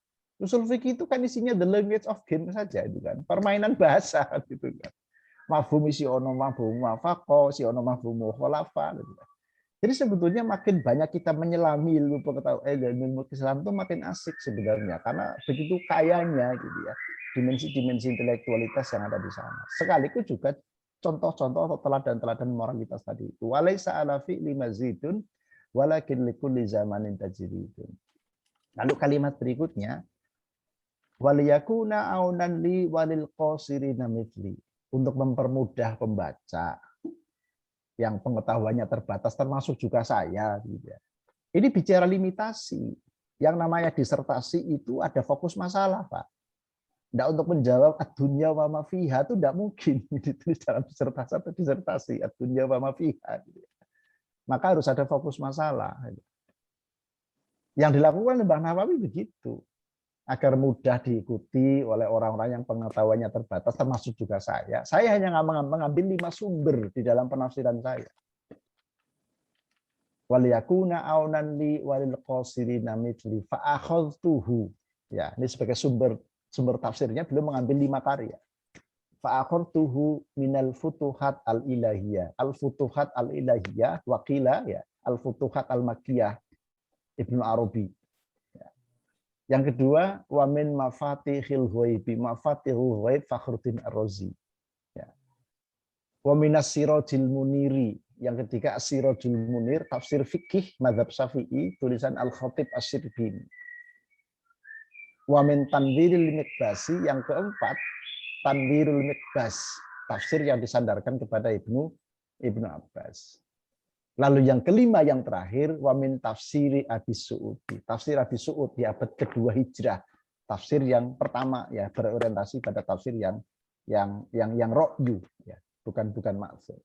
[SPEAKER 3] Usul fikih itu kan isinya the language of game saja itu kan, permainan bahasa gitu kan. Mafhum isi ono mafhum mafaqo, si ono mafhum mukhalafa gitu kan. Jadi sebetulnya makin banyak kita menyelami ilmu pengetahuan ilmu Islam itu makin asik sebenarnya karena begitu kayanya gitu ya dimensi-dimensi intelektualitas yang ada di sana. Sekaligus juga contoh-contoh atau teladan-teladan moralitas tadi itu. Walaisa ala fi'li mazidun walakin likulli zamanin tajridun. Lalu kalimat berikutnya waliyakuna aunan li walil qasirina mithli, untuk mempermudah pembaca yang pengetahuannya terbatas termasuk juga saya gitu ya. Ini bicara limitasi. Yang namanya disertasi itu ada fokus masalah, Pak. Tidak untuk menjawab ad-dunya wa ma fiha itu tidak mungkin ditulis dalam disertasi atau disertasi ad-dunya wa ma fiha gitu. Maka harus ada fokus masalah. Yang dilakukan oleh Mbah Nawawi begitu. Agar mudah diikuti oleh orang-orang yang pengetahuannya terbatas, termasuk juga saya. Saya hanya mengambil 5 sumber di dalam penafsiran saya. Waliyakuna aunan li walil qasirina mithli fa akhadtuhu. Ya, ini sebagai sumber tafsirnya beliau mengambil 5 karya. Fa akhadtuhu minal futuhat al-ilahiyah. Al-futuhat al-ilahiyah waqila ya, al-futuhat al-makkiyah Ibnu Arabi. Yang kedua, wa min mafatihil ghaibi, mafatihul ghaib Fakhruddin Ar-Razi. Ya. Wa minas sirajil muniri, yang ketiga as-sirajul munir, tafsir fikih mazhab Syafi'i, tulisan Al-Khatib Asy-Syirbini. Wa min tanwiril mikbasi, yang keempat, tanwirul mikbas, tafsir yang disandarkan kepada Ibnu Abbas. Lalu yang kelima, yang terakhir, wamin tafsiri Abi Su'udi. Tafsir Abi Su'ud di abad kedua Hijrah. Tafsir yang pertama ya berorientasi pada tafsir yang ra'yu ya, bukan maksud.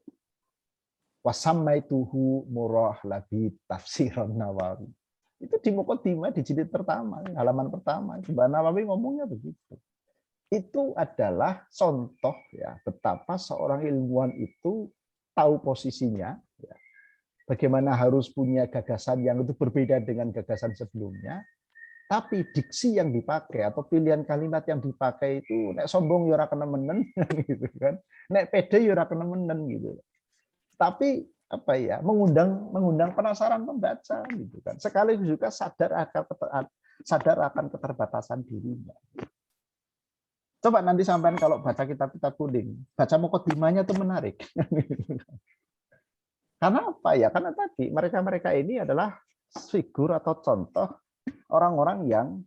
[SPEAKER 3] Wasammaituhu murahlabi tafsiran Nawawi. Itu di Muqaddimah di jilid pertama, halaman pertama. Mbah Nawawi ngomongnya begitu. Itu adalah contoh ya betapa seorang ilmuwan itu tahu posisinya ya. Bagaimana harus punya gagasan yang itu berbeda dengan gagasan sebelumnya, Tapi diksi yang dipakai atau pilihan kalimat yang dipakai itu nek sombong ya ora kena menen gitu kan. Nek pede ya ora kena menen gitu. Tapi apa ya, mengundang penasaran pembaca gitu kan. Sekaligus juga sadar akan keterbatasan dirinya. Coba nanti sampean kalau baca kitab-kitab kuning, baca mukadimahnya tuh menarik. Karena apa ya? Karena tadi mereka-mereka ini adalah figur atau contoh orang-orang yang,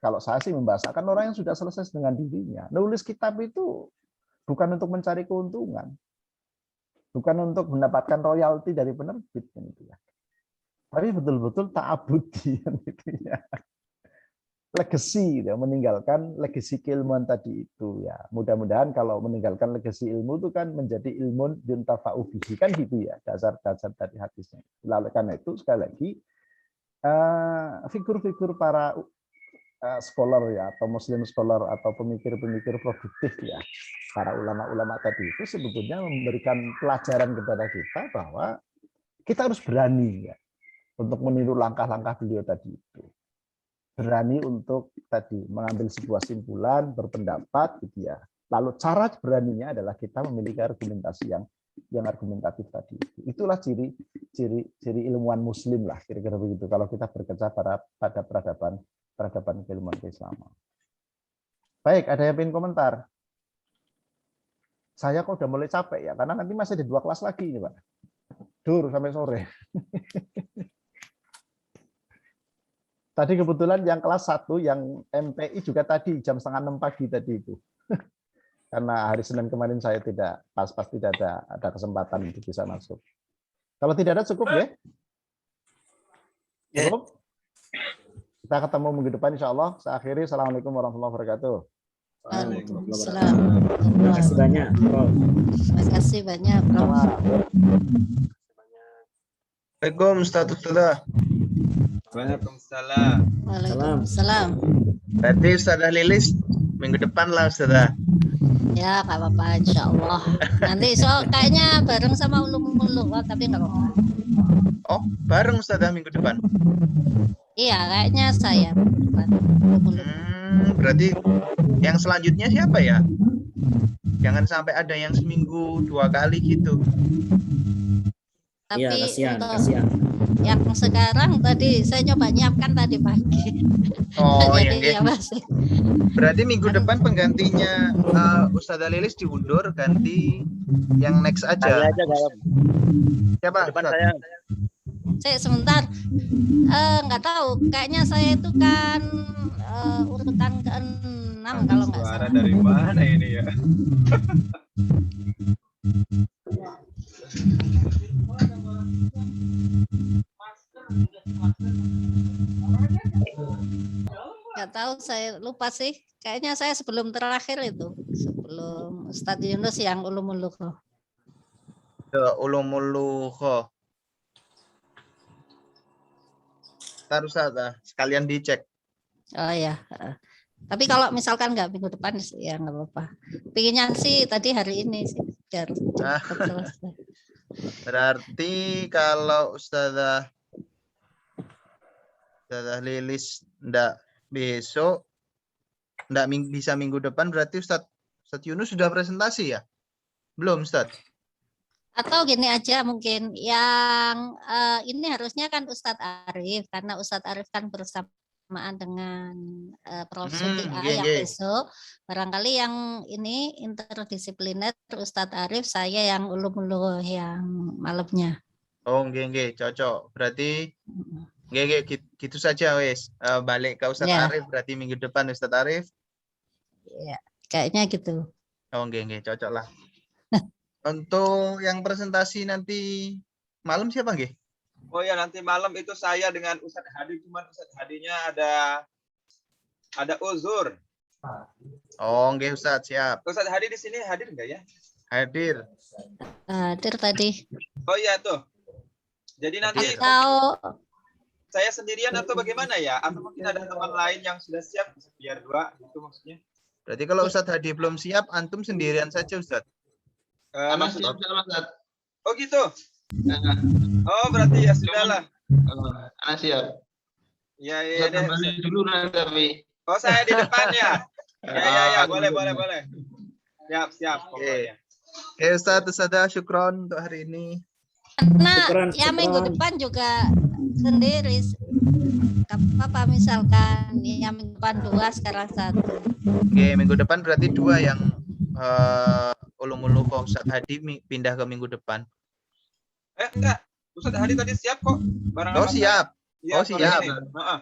[SPEAKER 3] kalau saya sih membahasakan orang yang sudah selesai dengan dirinya. Nulis kitab itu bukan untuk mencari keuntungan, bukan untuk mendapatkan royalti dari penerbit, gitu ya. Tapi betul-betul ta'abudi, gitu ya. Legacy, ya, meninggalkan legacy keilmuan tadi itu ya. Mudah-mudahan kalau meninggalkan legacy ilmu itu kan menjadi ilmun yuntafa'u bihi, kan gitu ya, dasar-dasar dari hadisnya. Lalu karena itu sekali lagi figur-figur para scholar ya, atau muslim scholar atau pemikir-pemikir produktif ya, para ulama-ulama tadi itu sebetulnya memberikan pelajaran kepada kita bahwa kita harus berani ya untuk meniru langkah-langkah beliau tadi itu. Berani untuk tadi mengambil sebuah simpulan, berpendapat gitu ya. Lalu cara beraninya adalah kita memiliki argumentasi yang argumentatif tadi. Itulah ciri ilmuwan muslim lah, kira-kira begitu kalau kita berkaca pada peradaban keilmuan keislaman. Baik, ada yang ingin komentar? Saya kok udah mulai capek ya, karena nanti masih ada 2 kelas lagi nih, Pak. Dur sampai sore. Tadi kebetulan yang kelas 1 yang MPI juga tadi jam 5:30 pagi tadi itu. Karena hari Senin kemarin saya tidak tidak ada kesempatan untuk bisa masuk. Kalau tidak ada cukup ya? Cukup? Kita ketemu minggu depan insya Allah. Saya akhiri. Assalamualaikum warahmatullahi wabarakatuh.
[SPEAKER 8] Waalaikumsalam.
[SPEAKER 1] Terima kasih banyak, Prof.
[SPEAKER 8] Terima kasih banyak, Prof.
[SPEAKER 6] Assalamualaikum Ustaz.
[SPEAKER 2] Waalaikumsalam.
[SPEAKER 8] Waalaikumsalam.
[SPEAKER 6] Berarti Ustazah Lilis minggu depan lah Ustazah.
[SPEAKER 8] Ya, nggak apa-apa, insya Allah. Nanti kayaknya bareng sama ulum-ulum, tapi nggak apa-apa.
[SPEAKER 6] Oh, bareng Ustazah minggu depan.
[SPEAKER 8] Iya, kayaknya saya bukan ulum-ulum.
[SPEAKER 6] Berarti yang selanjutnya siapa ya? Jangan sampai ada yang seminggu 2 kali gitu.
[SPEAKER 8] Tapi
[SPEAKER 1] Iya, kasihan.
[SPEAKER 8] yang sekarang tadi saya coba nyiapkan tadi pagi.
[SPEAKER 6] Oh,
[SPEAKER 8] Jadi
[SPEAKER 6] ya,
[SPEAKER 8] masih.
[SPEAKER 6] Berarti minggu depan penggantinya Ustazah Lilis diundur, ganti yang next aja.
[SPEAKER 9] Saya aja kalau
[SPEAKER 6] Siapa?
[SPEAKER 9] depan
[SPEAKER 6] Ustaz?
[SPEAKER 9] saya.
[SPEAKER 8] Saya sebentar, nggak tahu. Kayaknya saya itu kan urutan ke-6 kalau nggak
[SPEAKER 2] Suara
[SPEAKER 8] salah.
[SPEAKER 2] dari mana ini ya?
[SPEAKER 8] Nggak tahu, saya lupa sih. Kayaknya saya sebelum terakhir itu, sebelum Ustadz Yunus yang ulum-ulum.
[SPEAKER 6] Ulumuluho. Ntar Ustazah, sekalian dicek.
[SPEAKER 8] Oh ya. Tapi kalau misalkan nggak minggu depan ya nggak apa-apa. Pinginnya sih tadi hari ini sih biar cepat selesai.
[SPEAKER 6] Berarti kalau Ustazah Lilis ndak besok, ndak bisa minggu depan, berarti Ustadz Yunus sudah presentasi ya? Belum Ustadz?
[SPEAKER 8] Atau gini aja mungkin yang ini harusnya kan Ustadz Arif, karena Ustadz Arif kan bersamaan dengan Prof. Suti yang besok. Barangkali yang ini interdisipliner Ustadz Arif, saya yang ulum-ulum yang malamnya.
[SPEAKER 6] Oh, nggih, cocok. Berarti nggih, gitu saja wes. Balik ke Ustadz Arif, berarti minggu depan Ustadz Arif.
[SPEAKER 8] Ya, kayaknya gitu.
[SPEAKER 6] Oh, nggih, cocok lah. Untuk yang presentasi nanti malam siapa nggih?
[SPEAKER 2] Oh ya, nanti malam itu saya dengan Ustadz Hadi, cuman Ustadz Hadinya ada uzur.
[SPEAKER 6] Oh, nggih Ustadz, siap.
[SPEAKER 2] Ustadz Hadi di sini hadir enggak ya?
[SPEAKER 6] Hadir.
[SPEAKER 8] Hadir tadi.
[SPEAKER 2] Oh iya tuh. Jadi nanti
[SPEAKER 8] atau
[SPEAKER 2] saya sendirian atau bagaimana ya? Atau mungkin ada teman lain yang sudah siap, biar 2 itu maksudnya.
[SPEAKER 6] Berarti kalau Ustadz Hadi belum siap, antum sendirian saja Ustadz.
[SPEAKER 2] Maksudnya oh gitu. Oh berarti ya sudahlah.
[SPEAKER 6] Siap.
[SPEAKER 2] Iya, iya deh.
[SPEAKER 9] Kembali dulu nanti tapi.
[SPEAKER 2] Oh, saya di depan ya. Ya, boleh. Siap, pokoknya.
[SPEAKER 6] Oke, Ustadz, syukron untuk hari ini.
[SPEAKER 8] Karena
[SPEAKER 1] Syukran,
[SPEAKER 8] ya minggu
[SPEAKER 1] syukran.
[SPEAKER 8] depan juga sendiri. Gak apa-apa misalkan ya minggu depan 2 sekarang 1.
[SPEAKER 6] Oke, minggu depan berarti 2 yang ulum-ulum Ustadz Hadi pindah ke minggu depan.
[SPEAKER 2] Enggak. Ustadz Hadi tadi siap kok. Barang
[SPEAKER 6] Oh, siap.
[SPEAKER 2] Iya,
[SPEAKER 6] Oh,
[SPEAKER 2] sore
[SPEAKER 6] siap.
[SPEAKER 2] ini. Heeh.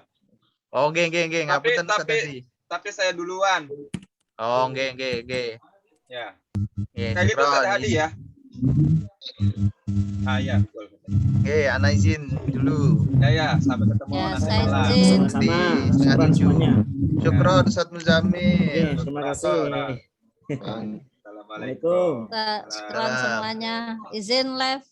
[SPEAKER 6] Oh, nggih. Ngapunten Ustadz Hadi.
[SPEAKER 2] Tapi saya duluan.
[SPEAKER 6] Oh, nggih.
[SPEAKER 2] Ya.
[SPEAKER 6] Nggih,
[SPEAKER 2] Kayak gitu Ustadz
[SPEAKER 6] syukron.
[SPEAKER 2] Hadi ya. Iya, betul.
[SPEAKER 6] Oke, ana izin dulu.
[SPEAKER 2] Ya, sampai ketemu
[SPEAKER 8] Ya,
[SPEAKER 2] nanti
[SPEAKER 8] saya
[SPEAKER 2] malam.
[SPEAKER 8] izin.
[SPEAKER 1] Sama-sama.
[SPEAKER 6] Setengah
[SPEAKER 1] Syukran
[SPEAKER 6] 7.
[SPEAKER 1] semuanya.
[SPEAKER 6] Syukron Ustadz
[SPEAKER 1] Oke,
[SPEAKER 6] Muzamil.
[SPEAKER 1] terima kasih.
[SPEAKER 2] Assalamualaikum.
[SPEAKER 1] Waalaikumsalam.
[SPEAKER 8] Syukran semuanya. Izin live.